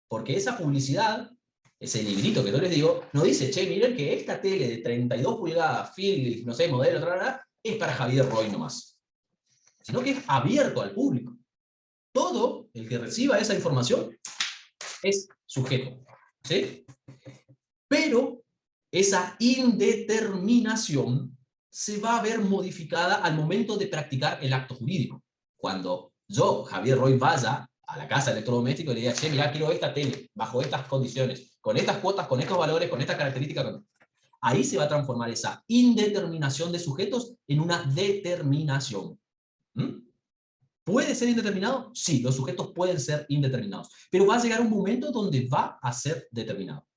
Porque esa publicidad, ese librito que yo les digo, no dice, che, miren que esta tele de 32 pulgadas, Philips, no sé, modelo, es para Javier Roy nomás. Sino que es abierto al público. Todo el que reciba esa información es sujeto, ¿sí? Pero esa indeterminación se va a ver modificada al momento de practicar el acto jurídico. Cuando yo, Javier Roy, vaya a la casa de electrodoméstico y le diga, che, mirá, quiero esta tele, bajo estas condiciones, con estas cuotas, con estos valores, con estas características. Ahí se va a transformar esa indeterminación de sujetos en una determinación. ¿Puede ser indeterminado? Sí, los sujetos pueden ser indeterminados. Pero va a llegar un momento donde va a ser determinado.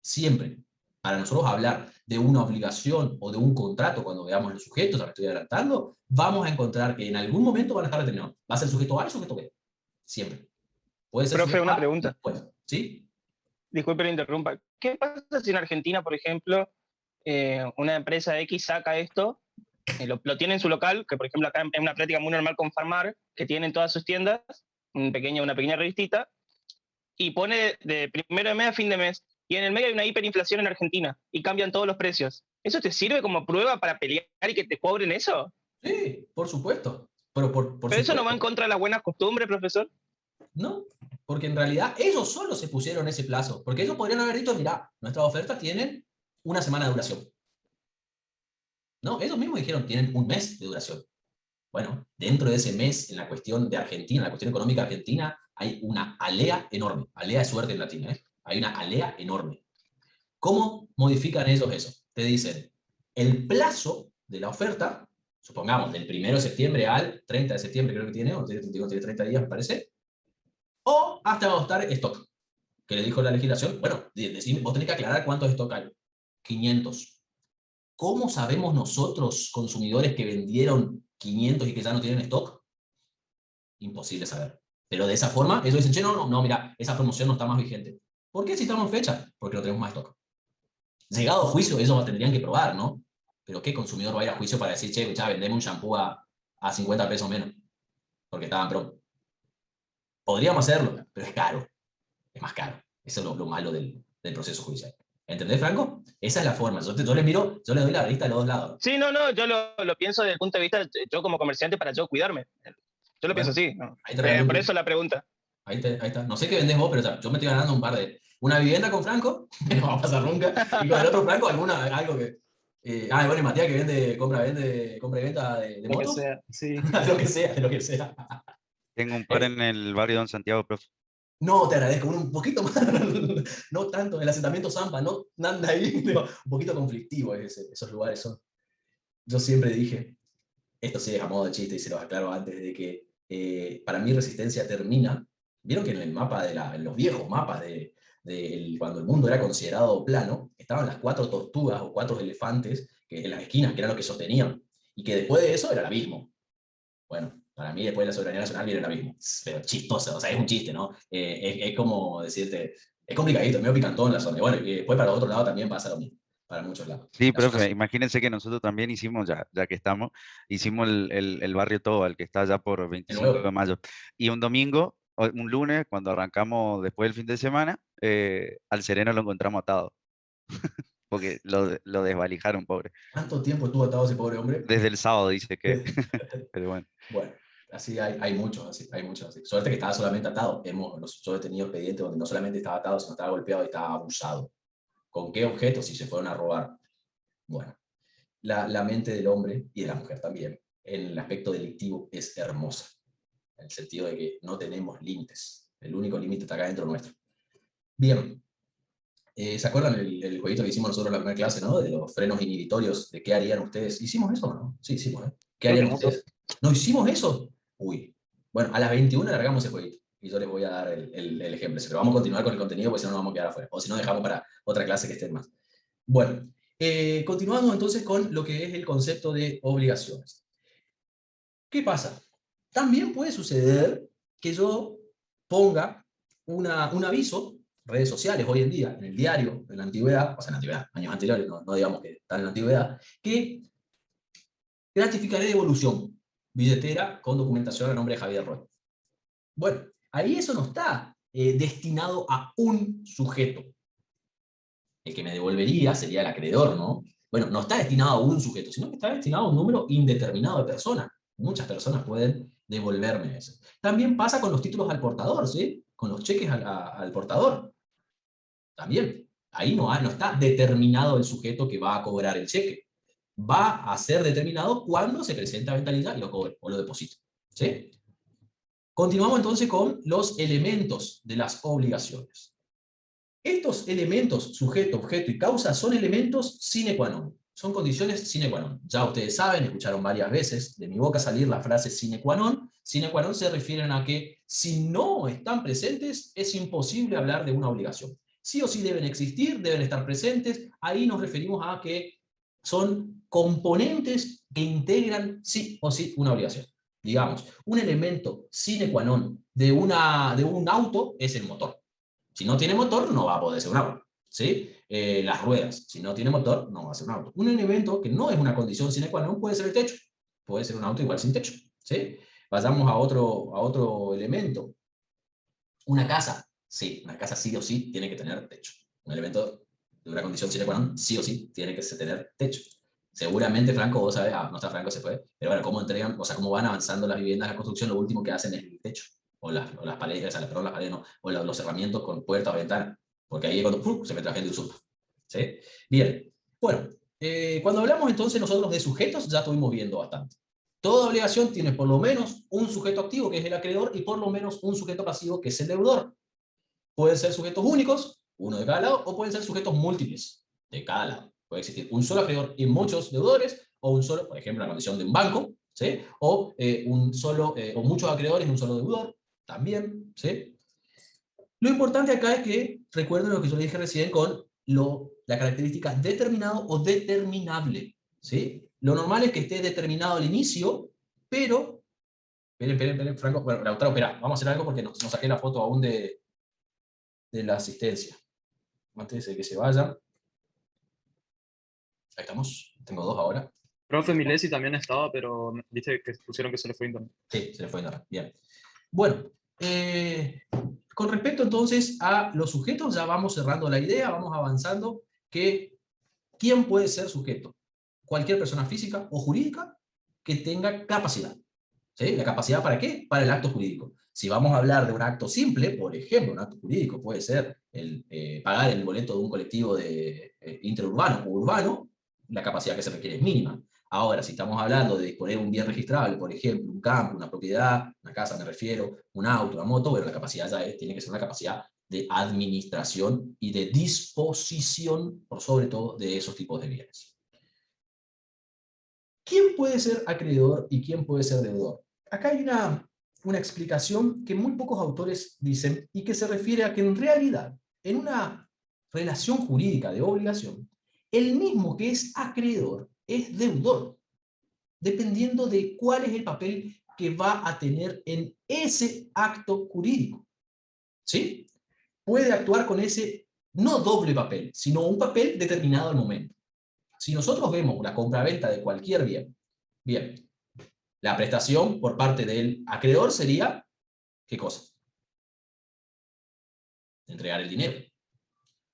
Siempre. Para nosotros hablar de una obligación o de un contrato, cuando veamos los sujetos, ya me estoy adelantando, vamos a encontrar que en algún momento van a estar determinados. Va a ser sujeto A y sujeto B. Siempre. Puede ser Profe, una A pregunta. Después. ¿Sí? Disculpe la interrumpa. ¿Qué pasa si en Argentina, por ejemplo, una empresa X saca esto, lo tiene en su local, que por ejemplo acá es una práctica muy normal con Farmar, que tienen todas sus tiendas, una pequeña revistita, y pone de primero de mes a fin de mes, y en el medio hay una hiperinflación en Argentina, y cambian todos los precios? ¿Eso te sirve como prueba para pelear y que te cobren eso? Sí, por supuesto. Pero eso no va en contra de las buenas costumbres, profesor. No, porque en realidad ellos solo se pusieron ese plazo. Porque ellos podrían haber dicho, mirá, nuestras ofertas tienen una semana de duración. No, ellos mismos dijeron, tienen un mes de duración. Bueno, dentro de ese mes, en la cuestión de Argentina, en la cuestión económica argentina, hay una alea enorme. Alea es suerte en latín, ¿eh? Hay una alea enorme. ¿Cómo modifican ellos eso? Te dicen, el plazo de la oferta, supongamos, del 1 de septiembre al 30 de septiembre, creo que tiene, o tiene 30 días, me parece, o hasta agotar stock. Que le dijo la legislación, bueno, vos tenés que aclarar cuántos stock hay. 500. ¿Cómo sabemos nosotros, consumidores, que vendieron 500 y que ya no tienen stock? Imposible saber. Pero de esa forma, ellos dicen, che, no, mira, esa promoción no está más vigente. ¿Por qué si estamos en fecha? Porque no tenemos más stock. Llegado a juicio, ellos tendrían que probar, ¿no? Pero ¿qué consumidor va a ir a juicio para decir, che, ya vendemos un shampoo a 50 pesos menos? Porque estaban promo. Podríamos hacerlo, pero es caro. Es más caro. Eso es lo malo del proceso judicial. ¿Entendés, Franco? Esa es la forma. Yo le miro, yo le doy la vista a los dos lados. Sí, no, yo lo pienso desde el punto de vista, yo como comerciante, para yo cuidarme. Yo lo pienso así. ¿no? Ahí te Por eso la pregunta. Ahí está. No sé qué vendés vos, pero o sea, yo me estoy ganando un par de... Una vivienda con Franco, que no va a pasar nunca, y con el otro Franco algo que... bueno, y Matías que vende, compra y venta de Lo que motos. sea, sí. lo que sea. Tengo un par en el barrio Don Santiago, profe. No, te agradezco, un poquito más, no tanto, el asentamiento Zampa, no, nada ahí, pero un poquito conflictivo esos lugares son. Yo siempre dije, esto sí es a modo de chiste y se los aclaro antes, de que para mí Resistencia termina, vieron que en el mapa en los viejos mapas cuando el mundo era considerado plano, estaban las 4 tortugas o 4 elefantes que en las esquinas, que eran lo que sostenían, y que después de eso era el abismo. Bueno, para mí después de la soberanía nacional viene el abismo, pero chistoso, o sea, es un chiste, ¿no? Es como decirte, es complicadito, es medio picantón la zona, y bueno, y después para el otro lado también pasa lo mismo, para muchos lados. Sí, profe, imagínense que nosotros también hicimos, ya que estamos, hicimos el barrio Tobal, que está allá por 25 de mayo. Y un domingo, un lunes, cuando arrancamos después del fin de semana, al Sereno lo encontramos atado. Porque lo desvalijaron, pobre. ¿Cuánto tiempo estuvo atado ese pobre hombre? Desde el sábado, dice que. Pero bueno. Bueno, así hay muchos así, hay muchos así. Suerte que estaba solamente atado. Yo he tenido expedientes donde no solamente estaba atado, sino estaba golpeado y estaba abusado. ¿Con qué objetos? Si se fueron a robar. Bueno, la mente del hombre, y de la mujer también, en el aspecto delictivo es hermosa. En el sentido de que no tenemos límites. El único límite está acá dentro nuestro. Bien. ¿Se acuerdan el jueguito que hicimos nosotros en la primera clase, ¿no? De los frenos inhibitorios, de qué harían ustedes. ¿Hicimos eso o no? Sí, hicimos, ¿eh? ¿Qué harían ustedes? ¿No hicimos eso? Uy. Bueno, a las 21 largamos ese jueguito. Y yo les voy a dar el ejemplo. Pero vamos a continuar con el contenido, porque si no nos vamos a quedar afuera. O si no, dejamos para otra clase que estén más. Bueno, continuamos entonces con lo que es el concepto de obligaciones. ¿Qué pasa? También puede suceder que yo ponga un aviso, redes sociales hoy en día, en el diario, en la antigüedad, o sea, en la antigüedad, años anteriores, no digamos que están en la antigüedad, que gratificaré devolución, billetera con documentación a nombre de Javier Roy. Bueno, ahí eso no está destinado a un sujeto. El que me devolvería sería el acreedor, ¿no? Bueno, no está destinado a un sujeto, sino que está destinado a un número indeterminado de personas. Muchas personas pueden devolverme eso. También pasa con los títulos al portador, ¿sí? Con los cheques al portador. También. Ahí no está determinado el sujeto que va a cobrar el cheque. Va a ser determinado cuando se presenta a ventanilla y lo cobre o lo deposite. ¿Sí? Continuamos entonces con los elementos de las obligaciones. Estos elementos, sujeto, objeto y causa, son elementos sine qua non. Son condiciones sine qua non. Ya ustedes saben, escucharon varias veces de mi boca salir la frase sine qua non. Sine qua non se refieren a que si no están presentes, es imposible hablar de una obligación. Sí o sí deben existir, deben estar presentes. Ahí nos referimos a que son componentes que integran sí o sí una obligación. Digamos, un elemento sine qua non de un auto es el motor. Si no tiene motor, no va a poder ser un auto. ¿Sí? Las ruedas, si no tiene motor, no va a ser un auto. Un elemento que no es una condición sine qua non puede ser el techo. Puede ser un auto igual sin techo. ¿Sí? Vayamos a otro elemento. Una casa. Sí, una casa sí o sí tiene que tener techo. Un elemento de una condición sine qua non sí o sí tiene que tener techo. Seguramente Franco, vos sabés, no está Franco, se fue, pero bueno, cómo entregan, o sea, cómo van avanzando las viviendas de la construcción, lo último que hacen es el techo. O las paredes, o sea, perdón, las paredes no, o los cerramientos con puertas o ventanas, porque ahí es cuando se mete la gente y usurpa. ¿Sí? Bien, bueno, cuando hablamos entonces nosotros de sujetos, ya estuvimos viendo bastante. Toda obligación tiene por lo menos un sujeto activo, que es el acreedor, y por lo menos un sujeto pasivo, que es el deudor. Pueden ser sujetos únicos, uno de cada lado, o pueden ser sujetos múltiples, de cada lado. Puede existir un solo acreedor y muchos deudores, o un solo, por ejemplo, la condición de un banco, ¿sí? O o muchos acreedores y un solo deudor, también, ¿sí? Lo importante acá es que, recuerden lo que yo les dije recién con la característica determinado o determinable, ¿sí? Lo normal es que esté determinado al inicio, pero... Esperen, Franco. Bueno, Lautaro, espera, vamos a hacer algo porque no saqué la foto aún de de la asistencia. Antes de que se vayan. Ahí estamos. Tengo 2 ahora. Profe Milesi también estaba, pero viste que pusieron que se le fue internet. Sí, se le fue internet. Bien. Bueno, con respecto entonces a los sujetos, ya vamos cerrando la idea, vamos avanzando, que ¿quién puede ser sujeto? Cualquier persona física o jurídica que tenga capacidad. ¿Sí? ¿La capacidad para qué? Para el acto jurídico. Si vamos a hablar de un acto simple, por ejemplo, un acto jurídico puede ser el, pagar el boleto de un colectivo de, interurbano o urbano, la capacidad que se requiere es mínima. Ahora, si estamos hablando de disponer un bien registrable, por ejemplo, un campo, una propiedad, una casa me refiero, un auto, una moto, bueno, la capacidad ya tiene que ser una capacidad de administración y de disposición, por sobre todo, de esos tipos de bienes. ¿Quién puede ser acreedor y quién puede ser deudor? Acá hay una explicación que muy pocos autores dicen y que se refiere a que en realidad, en una relación jurídica de obligación, el mismo que es acreedor es deudor, dependiendo de cuál es el papel que va a tener en ese acto jurídico. ¿Sí? Puede actuar con ese, no doble papel, sino un papel determinado al momento. Si nosotros vemos una compraventa de cualquier bien, la prestación por parte del acreedor sería, ¿qué cosa? Entregar el dinero.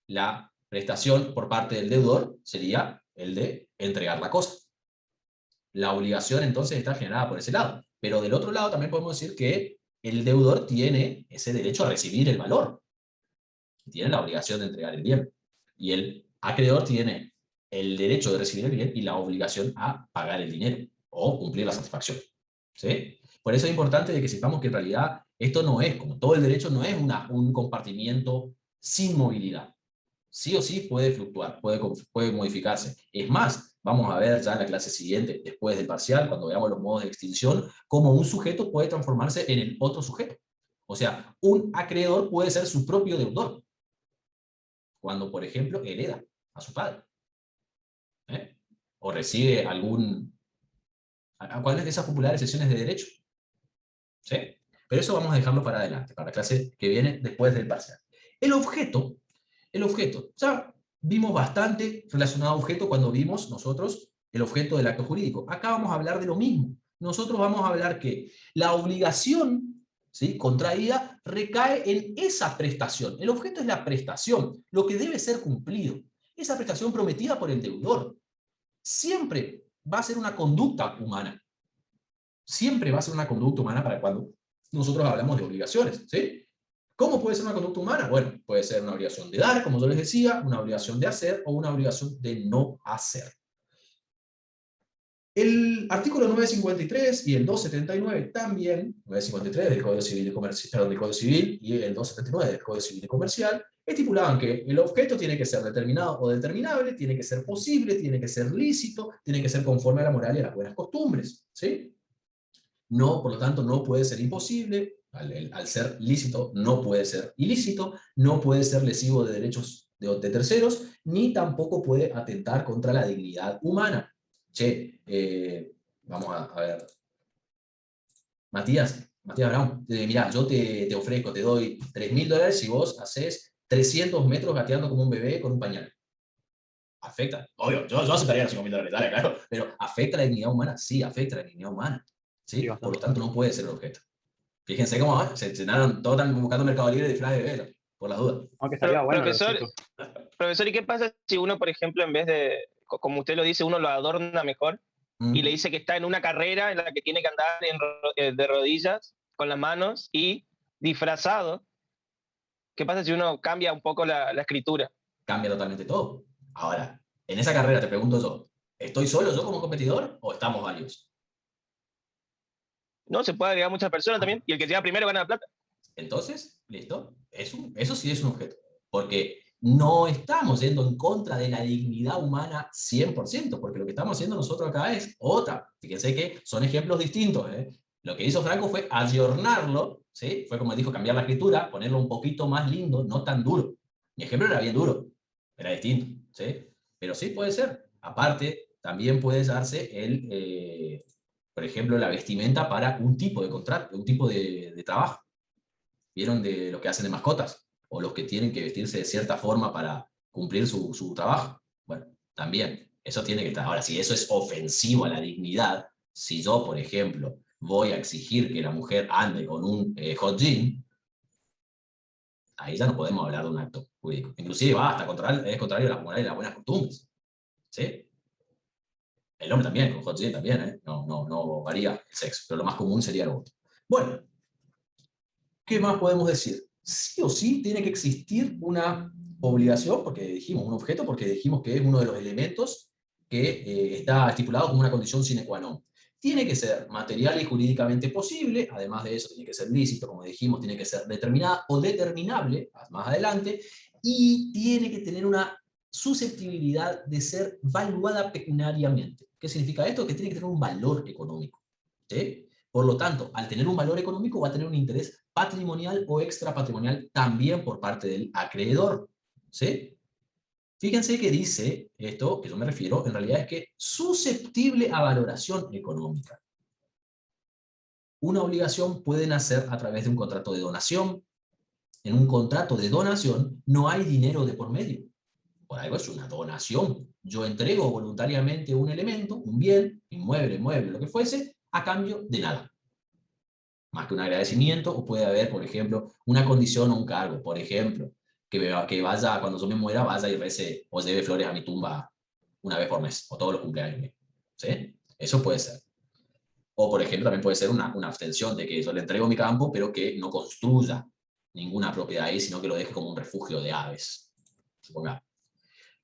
La prestación por parte del deudor sería el de entregar la cosa. La obligación entonces está generada por ese lado. Pero del otro lado también podemos decir que el deudor tiene ese derecho a recibir el valor. Tiene la obligación de entregar el bien. Y el acreedor tiene el derecho de recibir el bien y la obligación a pagar el dinero o cumplir la satisfacción. ¿Sí? Por eso es importante de que sepamos que en realidad esto no es, como todo el derecho, no es un compartimiento sin movilidad. Sí o sí puede fluctuar, puede modificarse. Es más, vamos a ver ya en la clase siguiente, después del parcial, cuando veamos los modos de extinción, cómo un sujeto puede transformarse en el otro sujeto. O sea, un acreedor puede ser su propio deudor, cuando, por ejemplo, hereda a su padre. O recibe ¿cuáles de esas populares sesiones de derecho? ¿Sí? Pero eso vamos a dejarlo para adelante, para la clase que viene después del parcial. El objeto, ya vimos bastante relacionado a objeto cuando vimos nosotros el objeto del acto jurídico. Acá vamos a hablar de lo mismo. Nosotros vamos a hablar que la obligación, ¿sí?, contraída recae en esa prestación. El objeto es la prestación, lo que debe ser cumplido. Esa prestación prometida por el deudor. Siempre va a ser una conducta humana. Siempre va a ser una conducta humana para cuando nosotros hablamos de obligaciones, ¿sí? ¿Cómo puede ser una conducta humana? Bueno, puede ser una obligación de dar, como yo les decía, una obligación de hacer o una obligación de no hacer. El artículo 953 y el 279 también, 953 del Código Civil y Comercial, perdón, del Código Civil y el 279 del Código Civil y Comercial, estipulaban que el objeto tiene que ser determinado o determinable, tiene que ser posible, tiene que ser lícito, tiene que ser conforme a la moral y a las buenas costumbres, ¿sí? No, por lo tanto, no puede ser imposible, al ser lícito no puede ser ilícito, no puede ser lesivo de derechos de terceros, ni tampoco puede atentar contra la dignidad humana. Che, vamos a ver. Matías Brown, mirá, yo te ofrezco, te doy $3.000 si vos haces 300 metros gateando como un bebé con un pañal. ¿Afecta? Obvio, yo aceptaría los $5.000, dale, claro, pero ¿afecta la dignidad humana? Sí, afecta la dignidad humana. ¿Sí? Sí, Por lo tanto, no puede ser el objeto. Fíjense cómo se llenaron, todos están buscando Mercado Libre de disfraz de bebé, por las dudas. Aunque estaría bueno. Profesor, ¿y qué pasa si uno, por ejemplo, en vez de, como usted lo dice, uno lo adorna mejor y le dice que está en una carrera en la que tiene que andar de rodillas, con las manos y disfrazado? ¿Qué pasa si uno cambia un poco la escritura? Cambia totalmente todo. Ahora, en esa carrera te pregunto yo, ¿estoy solo yo como competidor o estamos varios? No, se puede agregar muchas personas también, y el que llega primero gana la plata. Entonces, listo, eso sí es un objeto, porque no estamos yendo en contra de la dignidad humana 100%, porque lo que estamos haciendo nosotros acá es otra. Fíjense que son ejemplos distintos, ¿eh? Lo que hizo Franco fue ayornarlo, ¿sí? Fue como dijo, cambiar la escritura, ponerlo un poquito más lindo, no tan duro. Mi ejemplo era bien duro, era distinto, ¿sí? Pero sí puede ser. Aparte, también puede darse por ejemplo, la vestimenta para un tipo de contrato, un tipo de trabajo. ¿Vieron de lo que hacen de mascotas? o los que tienen que vestirse de cierta forma para cumplir su trabajo. Bueno, también, eso tiene que estar. Ahora, si eso es ofensivo a la dignidad, si yo, por ejemplo, voy a exigir que la mujer ande con un hot jean, ahí ya no podemos hablar de un acto jurídico. Inclusive va hasta es contrario a las morales y las buenas costumbres. ¿Sí? El hombre también, con hot jean también, ¿eh? No varía el sexo, pero lo más común sería el otro. Bueno, ¿qué más podemos decir? Sí o sí tiene que existir una obligación, porque dijimos un objeto, porque dijimos que es uno de los elementos que está estipulado como una condición sine qua non. Tiene que ser material y jurídicamente posible, además de eso tiene que ser lícito, como dijimos, tiene que ser determinada o determinable, más adelante, y tiene que tener una susceptibilidad de ser valuada pecuniariamente. ¿Qué significa esto? Que tiene que tener un valor económico. ¿Sí? Por lo tanto, al tener un valor económico va a tener un interés patrimonial o extrapatrimonial también por parte del acreedor. ¿Sí? Fíjense que dice esto, que yo me refiero, en realidad es que susceptible a valoración económica. Una obligación puede nacer a través de un contrato de donación. En un contrato de donación no hay dinero de por medio. Por algo es una donación. Yo entrego voluntariamente un elemento, un bien, inmueble, mueble, lo que fuese, a cambio de nada. Más que un agradecimiento, o puede haber, por ejemplo, una condición o un cargo. Por ejemplo, que vaya, cuando yo me muera, vaya y rece o lleve flores a mi tumba una vez por mes, o todos los cumpleaños. ¿Sí? Eso puede ser. O, por ejemplo, también puede ser una abstención de que yo le entrego mi campo, pero que no construya ninguna propiedad ahí, sino que lo deje como un refugio de aves. Supongamos.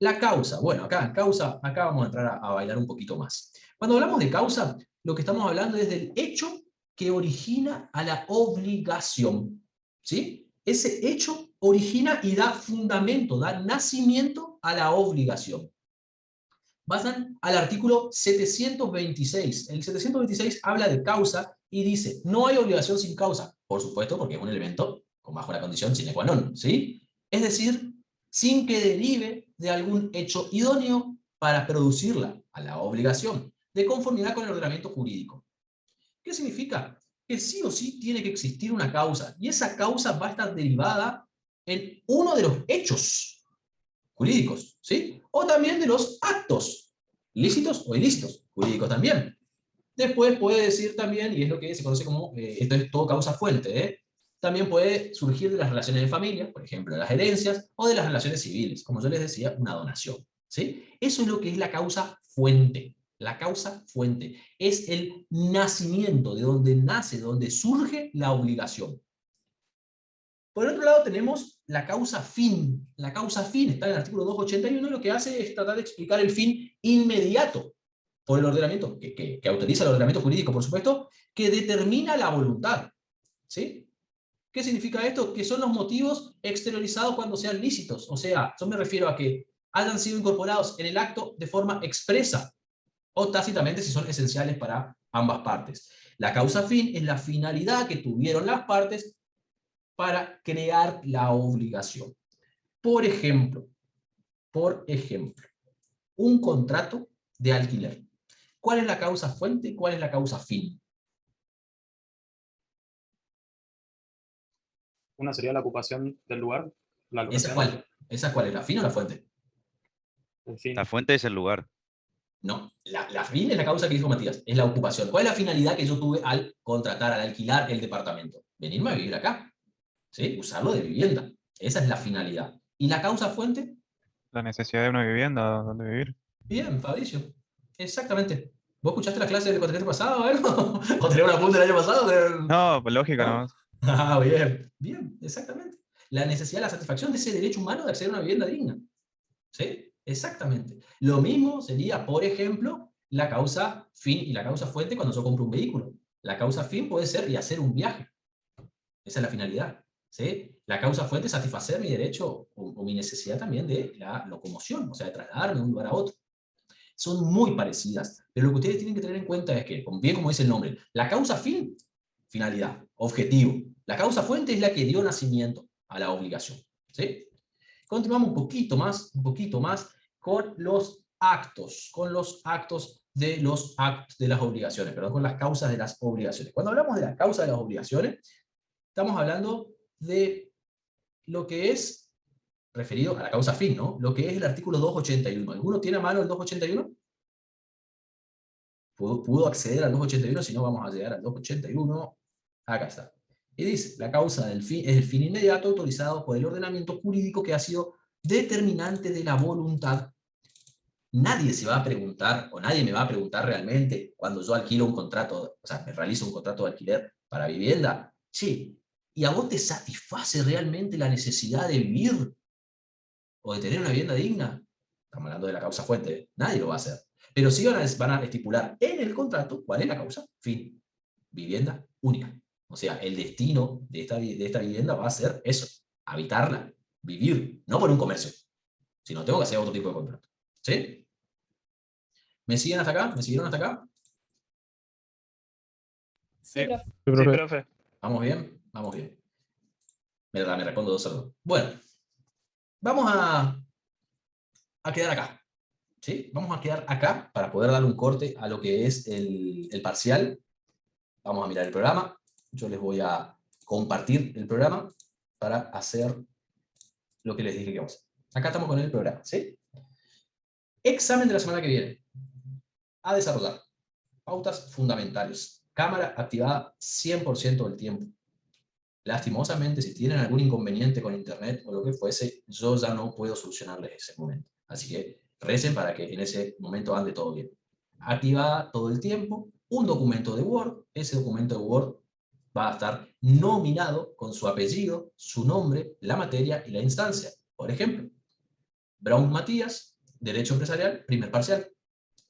La causa. Bueno, acá vamos a entrar a bailar un poquito más. Cuando hablamos de causa, lo que estamos hablando es del hecho que origina a la obligación. ¿Sí? Ese hecho origina y da fundamento, da nacimiento a la obligación. Vayan al artículo 726. El 726 habla de causa y dice, no hay obligación sin causa. Por supuesto, porque es un elemento con bajo la condición sine qua non. ¿Sí? Es decir, sin que derive de algún hecho idóneo para producirla, a la obligación, de conformidad con el ordenamiento jurídico. ¿Qué significa? Que sí o sí tiene que existir una causa, y esa causa va a estar derivada en uno de los hechos jurídicos, ¿sí? O también de los actos, lícitos o ilícitos, jurídicos también. Después puede decir también, y es lo que se conoce como, esto es todo causa fuente, también puede surgir de las relaciones de familia, por ejemplo, de las herencias, o de las relaciones civiles, como yo les decía, una donación, ¿sí? Eso es lo que es la causa fuente. La causa fuente es el nacimiento, de donde nace, de donde surge la obligación. Por otro lado tenemos la causa fin. La causa fin está en el artículo 281, y lo que hace es tratar de explicar el fin inmediato por el ordenamiento, que autoriza el ordenamiento jurídico, por supuesto, que determina la voluntad. ¿Sí? ¿Qué significa esto? Que son los motivos exteriorizados cuando sean lícitos. O sea, yo me refiero a que hayan sido incorporados en el acto de forma expresa, o tácitamente si son esenciales para ambas partes. La causa fin es la finalidad que tuvieron las partes para crear la obligación. Por ejemplo, un contrato de alquiler. ¿Cuál es la causa fuente y cuál es la causa fin? Una sería la ocupación del lugar. La ¿Esa cuál? ¿Esa cuál es? ¿La fin o la fuente? El fin. La fuente es el lugar. No, la fin es la causa que dijo Matías, es la ocupación. ¿Cuál es la finalidad que yo tuve al contratar, al alquilar el departamento? Venirme a vivir acá, ¿sí? Usarlo de vivienda. Esa es la finalidad. ¿Y la causa fuente? La necesidad de una vivienda donde vivir. Bien, Fabricio. Exactamente. ¿Vos escuchaste la clase del cuatrimestre pasado o algo? ¿O tenés una punta del año pasado? No, pues lógica nomás. Ah, bien. Bien, exactamente. La necesidad, la satisfacción de ese derecho humano de acceder a una vivienda digna. ¿Sí? Exactamente. Lo mismo sería, por ejemplo, la causa fin y la causa fuente cuando yo compro un vehículo. La causa fin puede ser y hacer un viaje. Esa es la finalidad. ¿Sí? La causa fuente es satisfacer mi derecho o mi necesidad también de la locomoción, o sea, de trasladarme de un lugar a otro. Son muy parecidas, pero lo que ustedes tienen que tener en cuenta es que, bien como dice el nombre, la causa fin, finalidad, objetivo. La causa fuente es la que dio nacimiento a la obligación. ¿Sí? Continuamos un poquito más con los actos, de las obligaciones, perdón, con las causas de las obligaciones. Cuando hablamos de la causa de las obligaciones, estamos hablando de lo que es referido a la causa fin, ¿no? Lo que es el artículo 281. ¿Alguno tiene a mano el 281? ¿Pudo acceder al 281? Si no, vamos a llegar al 281. Acá está. Y dice, la causa del fin es el fin inmediato autorizado por el ordenamiento jurídico que ha sido determinante de la voluntad. Nadie se va a preguntar, o nadie me va a preguntar realmente, cuando yo alquilo un contrato, o sea, me realizo un contrato de alquiler para vivienda, sí, ¿y a vos te satisface realmente la necesidad de vivir o de tener una vivienda digna? Estamos hablando de la causa fuente, nadie lo va a hacer. Pero sí van a estipular en el contrato cuál es la causa, fin, vivienda única. O sea, el destino de esta vivienda va a ser eso, habitarla, vivir, no por un comercio, sino tengo que hacer otro tipo de contrato. ¿Sí? ¿Me siguen hasta acá? ¿Me siguieron hasta acá? Sí. Sí, profe. ¿Vamos bien? Vamos bien. Me respondo 2-0. Bueno, vamos a quedar acá. ¿Sí? Vamos a quedar acá para poder dar un corte a lo que es el parcial. Vamos a mirar el programa. Yo les voy a compartir el programa para hacer lo que les dije que vamos a hacer. Acá estamos con el programa, ¿sí? Examen de la semana que viene. A desarrollar. Pautas fundamentales. Cámara activada 100% del tiempo. Lastimosamente, si tienen algún inconveniente con internet o lo que fuese, yo ya no puedo solucionarles ese momento. Así que recen para que en ese momento ande todo bien. Activada todo el tiempo, un documento de Word. Ese documento de Word va a estar nominado con su apellido, su nombre, la materia y la instancia. Por ejemplo, Brown Matías, Derecho Empresarial, primer parcial.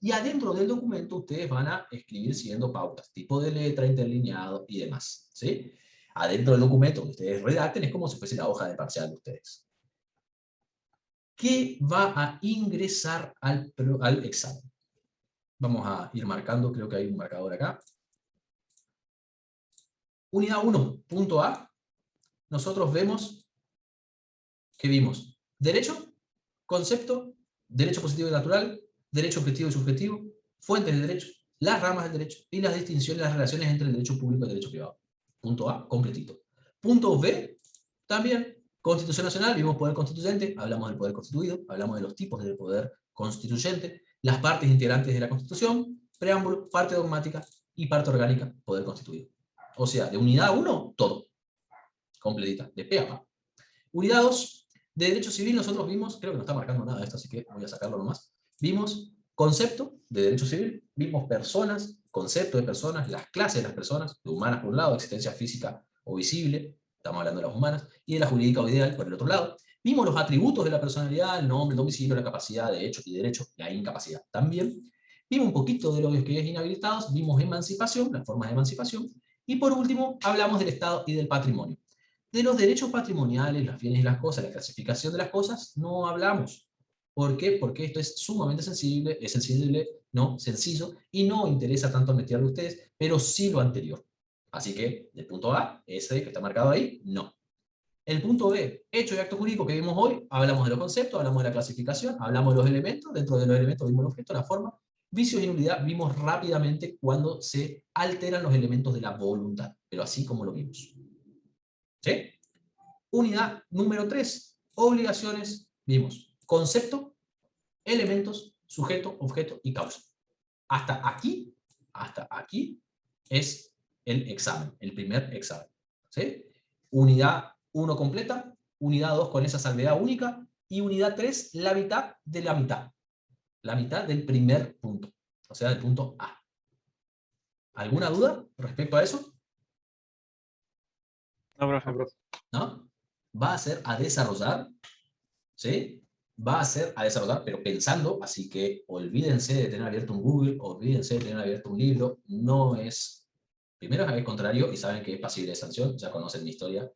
Y adentro del documento ustedes van a escribir siguiendo pautas, tipo de letra, interlineado y demás, ¿sí? Adentro del documento que ustedes redacten es como si fuese la hoja de parcial de ustedes. ¿Qué va a ingresar al examen? Vamos a ir marcando, creo que hay un marcador acá. Unidad 1, punto A. Nosotros vemos, ¿qué vimos? Derecho, concepto, derecho positivo y natural, derecho objetivo y subjetivo, fuentes de derecho, las ramas del derecho y las distinciones, las relaciones entre el derecho público y el derecho privado. Punto A, completito. Punto B, también, Constitución Nacional, vimos poder constituyente, hablamos del poder constituido, hablamos de los tipos del poder constituyente, las partes integrantes de la Constitución, preámbulo, parte dogmática y parte orgánica, poder constituido. O sea, de unidad 1, todo. Completita, de pe a pa. Unidad 2, de derecho civil nosotros vimos, creo que no está marcando nada esto, así que voy a sacarlo nomás. Vimos concepto de derecho civil, vimos personas, concepto de personas, las clases de las personas, de humanas por un lado, existencia física o visible, estamos hablando de las humanas, y de la jurídica o ideal por el otro lado. Vimos los atributos de la personalidad, el nombre, el domicilio, la capacidad de hecho y derecho, la incapacidad también. Vimos un poquito de lo que es inhabilitados, vimos emancipación, las formas de emancipación, y por último hablamos del Estado y del patrimonio. De los derechos patrimoniales, los bienes y las cosas, la clasificación de las cosas, no hablamos. ¿Por qué? Porque esto es sumamente sensible, no sencillo, y no interesa tanto investigarlo a ustedes, pero sí lo anterior. Así que, del punto A, ese que está marcado ahí, no. El punto B, hecho y acto jurídico que vimos hoy, hablamos de los conceptos, hablamos de la clasificación, hablamos de los elementos, dentro de los elementos vimos el objeto, la forma, vicios y nulidad, vimos rápidamente cuando se alteran los elementos de la voluntad, pero así como lo vimos. ¿Sí? Unidad número 3, obligaciones, vimos concepto, elementos, sujeto, objeto y causa. Hasta aquí es el examen, el primer examen. ¿Sí? Unidad 1 completa, unidad 2 con esa salvedad única, y unidad 3 la mitad de la mitad. La mitad del primer punto, o sea, del punto A. ¿Alguna duda respecto a eso? No, profe. ¿No? Va a ser a desarrollar, ¿sí? Va a ser a desarrollar, pero pensando, así que olvídense de tener abierto un Google, olvídense de tener abierto un libro, no es... Primero es contrario y saben que es pasible de sanción, ya conocen mi historia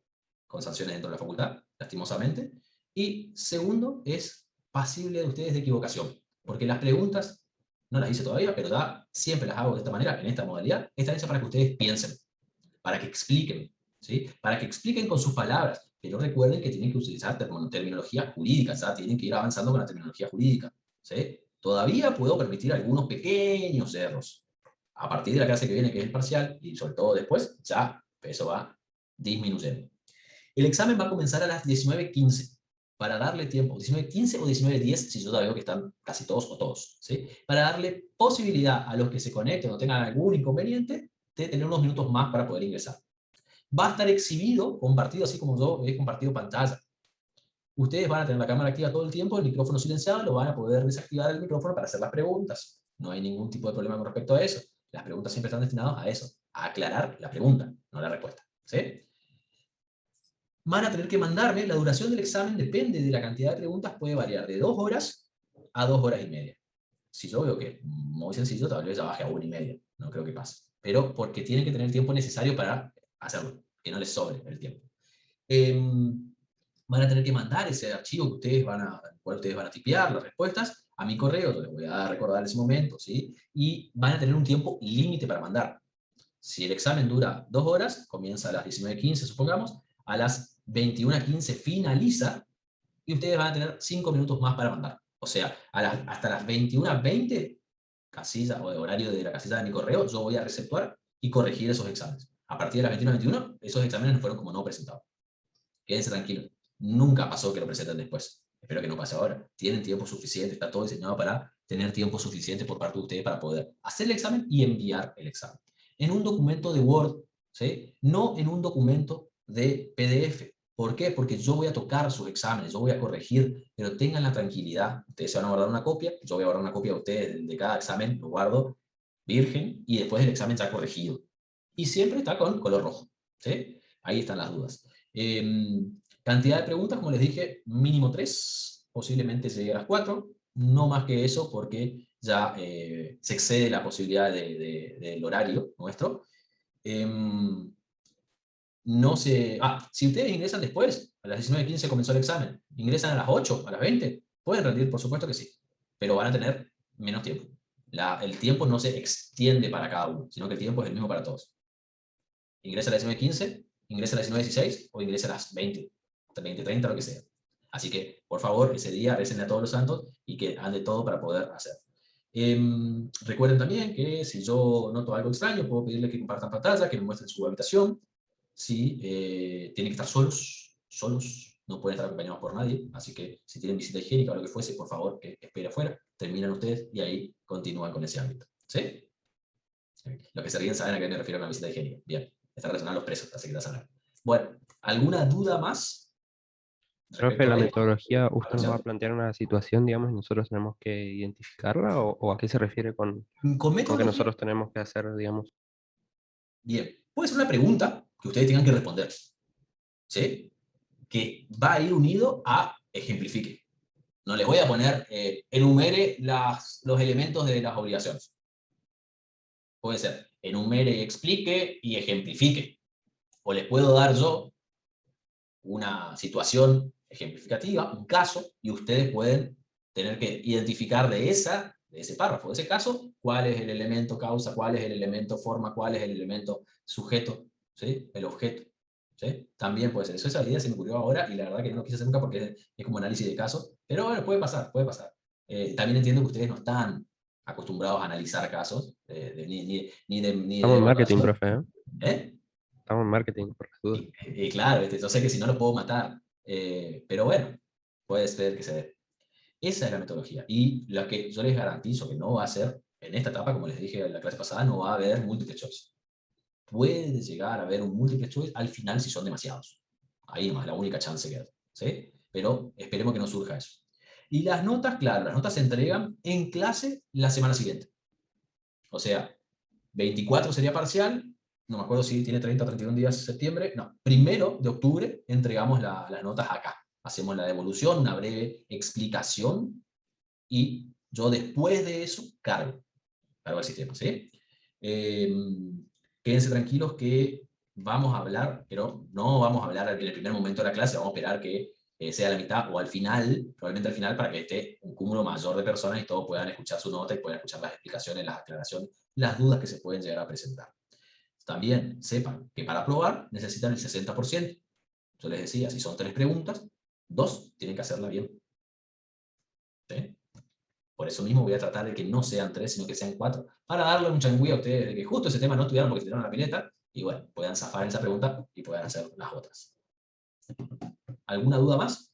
con sanciones dentro de la facultad, lastimosamente. Y segundo, es pasible de ustedes de equivocación, porque las preguntas, no las hice todavía, pero siempre las hago de esta manera, en esta modalidad, están hechas para que ustedes piensen, para que expliquen, ¿sí? Para que expliquen con sus palabras, pero recuerden que tienen que utilizar terminología jurídica, ¿sí? Tienen que ir avanzando con la terminología jurídica, ¿sí? Todavía puedo permitir algunos pequeños errores. A partir de la clase que viene, que es el parcial, y sobre todo después, ya eso va disminuyendo. El examen va a comenzar a las 19:15, para darle tiempo, 19:15 o 19:10, si yo ya veo que están casi todos o todos, ¿sí? Para darle posibilidad a los que se conecten o tengan algún inconveniente, de tener unos minutos más para poder ingresar. Va a estar exhibido, compartido, así como yo he compartido pantalla. Ustedes van a tener la cámara activa todo el tiempo, el micrófono silenciado, lo van a poder desactivar el micrófono para hacer las preguntas. No hay ningún tipo de problema con respecto a eso. Las preguntas siempre están destinadas a eso, a aclarar la pregunta, no la respuesta, ¿sí? Van a tener que mandarme, la duración del examen depende de la cantidad de preguntas, puede variar de 2 horas a 2 horas y media. Si yo veo que es muy sencillo, tal vez ya baje a 1 y media, no creo que pase. Pero porque tienen que tener el tiempo necesario para hacerlo, que no les sobre el tiempo. Van a tener que mandar ese archivo que ustedes al cual ustedes van a tipear las respuestas a mi correo, yo les voy a recordar ese momento, ¿sí? Y van a tener un tiempo límite para mandar. Si el examen dura 2 horas, comienza a las 19:15, supongamos, a las 21:15 finaliza, y ustedes van a tener 5 minutos más para mandar. O sea, hasta las 21:20, casilla o de horario de la casilla de mi correo, yo voy a receptuar y corregir esos exámenes. A partir de las 21:21, esos exámenes fueron como no presentados. Quédense tranquilos. Nunca pasó que lo presenten después. Espero que no pase ahora. Tienen tiempo suficiente, está todo diseñado para tener tiempo suficiente por parte de ustedes para poder hacer el examen y enviar el examen. En un documento de Word, ¿sí? No en un documento de PDF. ¿Por qué? Porque yo voy a tocar sus exámenes, yo voy a corregir, pero tengan la tranquilidad. Ustedes se van a guardar una copia, yo voy a guardar una copia de ustedes de cada examen, lo guardo virgen, y después el examen ya corregido. Y siempre está con color rojo, ¿sí? Ahí están las dudas. Cantidad de preguntas, como les dije, mínimo 3, posiblemente se llegue a las 4, no más que eso porque ya se excede la posibilidad del horario nuestro. Si ustedes ingresan después, a las 19:15 comenzó el examen, ingresan a las 8, a las 20, pueden rendir, por supuesto que sí, pero van a tener menos tiempo. El tiempo no se extiende para cada uno, sino que el tiempo es el mismo para todos. Ingresa a las 19:15, ingresa a las 19:16 o ingresa a las 20, 20:30, lo que sea. Así que, por favor, ese día recen a todos los santos y que ande todo para poder hacer. Recuerden también que si yo noto algo extraño, puedo pedirle que compartan pantalla, que me muestren su habitación. Si tienen que estar solos, no pueden estar acompañados por nadie, así que si tienen visita higiénica o lo que fuese, por favor, que espere afuera, terminan ustedes y ahí continúan con ese ámbito. ¿Sí? Los que se ríen saben a qué me refiero con la visita higiénica. Bien, está relacionado a los presos, así que ya saben. Bueno, ¿alguna duda más? Profe, la a metodología, ¿usted nos va a plantear una situación, digamos, y nosotros tenemos que identificarla? ¿O a qué se refiere con que metodología? nosotros tenemos que hacer, digamos? Bien, puede ser una pregunta que ustedes tengan que responder, ¿sí? Que va a ir unido a ejemplifique. No les voy a poner enumere los elementos de las obligaciones. Puede ser enumere, explique y ejemplifique. O les puedo dar yo una situación ejemplificativa, un caso, y ustedes pueden tener que identificar de ese párrafo, de ese caso, cuál es el elemento causa, cuál es el elemento forma, cuál es el elemento sujeto, ¿sí? El objeto. ¿Sí? También puede ser. Esa idea se me ocurrió ahora y la verdad que no lo quise hacer nunca porque es como análisis de casos. Pero bueno, puede pasar, puede pasar. También entiendo que ustedes no están acostumbrados a analizar casos, Estamos en marketing, profe, ¿eh? ¿Eh? Estamos en marketing, por las dudas. Y claro, yo sé que si no lo puedo matar. Pero bueno, puede ser que se dé. Esa es la metodología. Y la que yo les garantizo que no va a ser, en esta etapa, como les dije en la clase pasada, no va a haber múltiple choice. Puede llegar a haber un múltiple choice al final si son demasiados. Ahí nomás, la única chance que hay. ¿Sí? Pero esperemos que no surja eso. Y las notas, claro, las notas se entregan en clase la semana siguiente. O sea, 24 sería parcial, no me acuerdo si tiene 30 o 31 días septiembre, no, 1 de octubre entregamos las notas acá. Hacemos la devolución, una breve explicación, y yo después de eso cargo el sistema, ¿sí? Quédense tranquilos que vamos a hablar, pero no vamos a hablar en el primer momento de la clase, vamos a esperar que sea la mitad o al final, probablemente al final, para que esté un cúmulo mayor de personas y todos puedan escuchar su nota y puedan escuchar las explicaciones, las aclaraciones, las dudas que se pueden llegar a presentar. También sepan que para aprobar necesitan el 60%. Yo les decía, si son 3 preguntas, 2 tienen que hacerla bien. ¿Sí? Por eso mismo voy a tratar de que no sean 3, sino que sean 4, para darle un changüí a ustedes de que justo ese tema no estudiaron porque se tiraron la pileta, y bueno, puedan zafar esa pregunta y puedan hacer las otras. ¿Alguna duda más?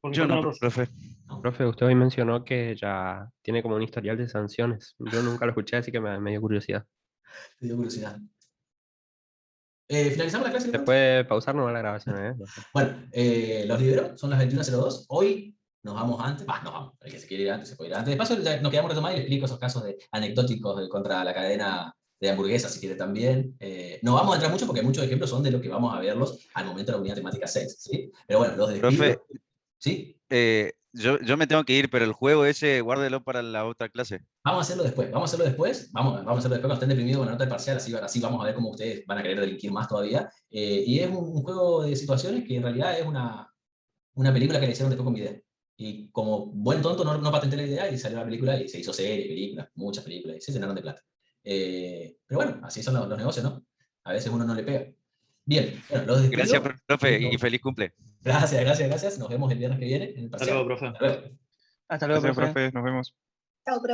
Por mi Yo parte, no, no, profe. profe. Profe, usted hoy mencionó que ya tiene como un historial de sanciones. Yo nunca lo escuché, así que me dio curiosidad. Te dio curiosidad. ¿Finalizamos la clase? ¿Se entonces? puede pausar no la grabación, Bueno, los libero, son las 21:02. Hoy nos vamos antes, nos vamos, el que se quiere ir antes se puede ir antes. De paso, ya nos quedamos retomando y le explico esos casos anecdóticos contra la cadena de hamburguesas, si quiere también. No vamos a entrar mucho porque muchos ejemplos son de lo que vamos a verlos al momento de la unidad temática 6, ¿sí? Pero bueno, los despido. Profe, ¿Sí? yo me tengo que ir, pero el juego ese, guárdelo para la otra clase. Vamos a hacerlo después, vamos a hacerlo después cuando estén deprimidos con la nota de parcial, así vamos a ver cómo ustedes van a querer delinquir más todavía. Y es un juego de situaciones que en realidad es una película que le hicieron después con video. Y como buen tonto no patenté la idea y salió la película y se hizo serie, películas, muchas películas, y se llenaron de plata. Pero bueno, así son los negocios, ¿no? A veces uno no le pega. Bien, bueno, los despido. Gracias, profe, y feliz cumple. Gracias. Nos vemos el viernes que viene en el Hasta parcial. luego, profe. Hasta luego. Hasta luego, Gracias, profe. profe, nos vemos. Chao, profe.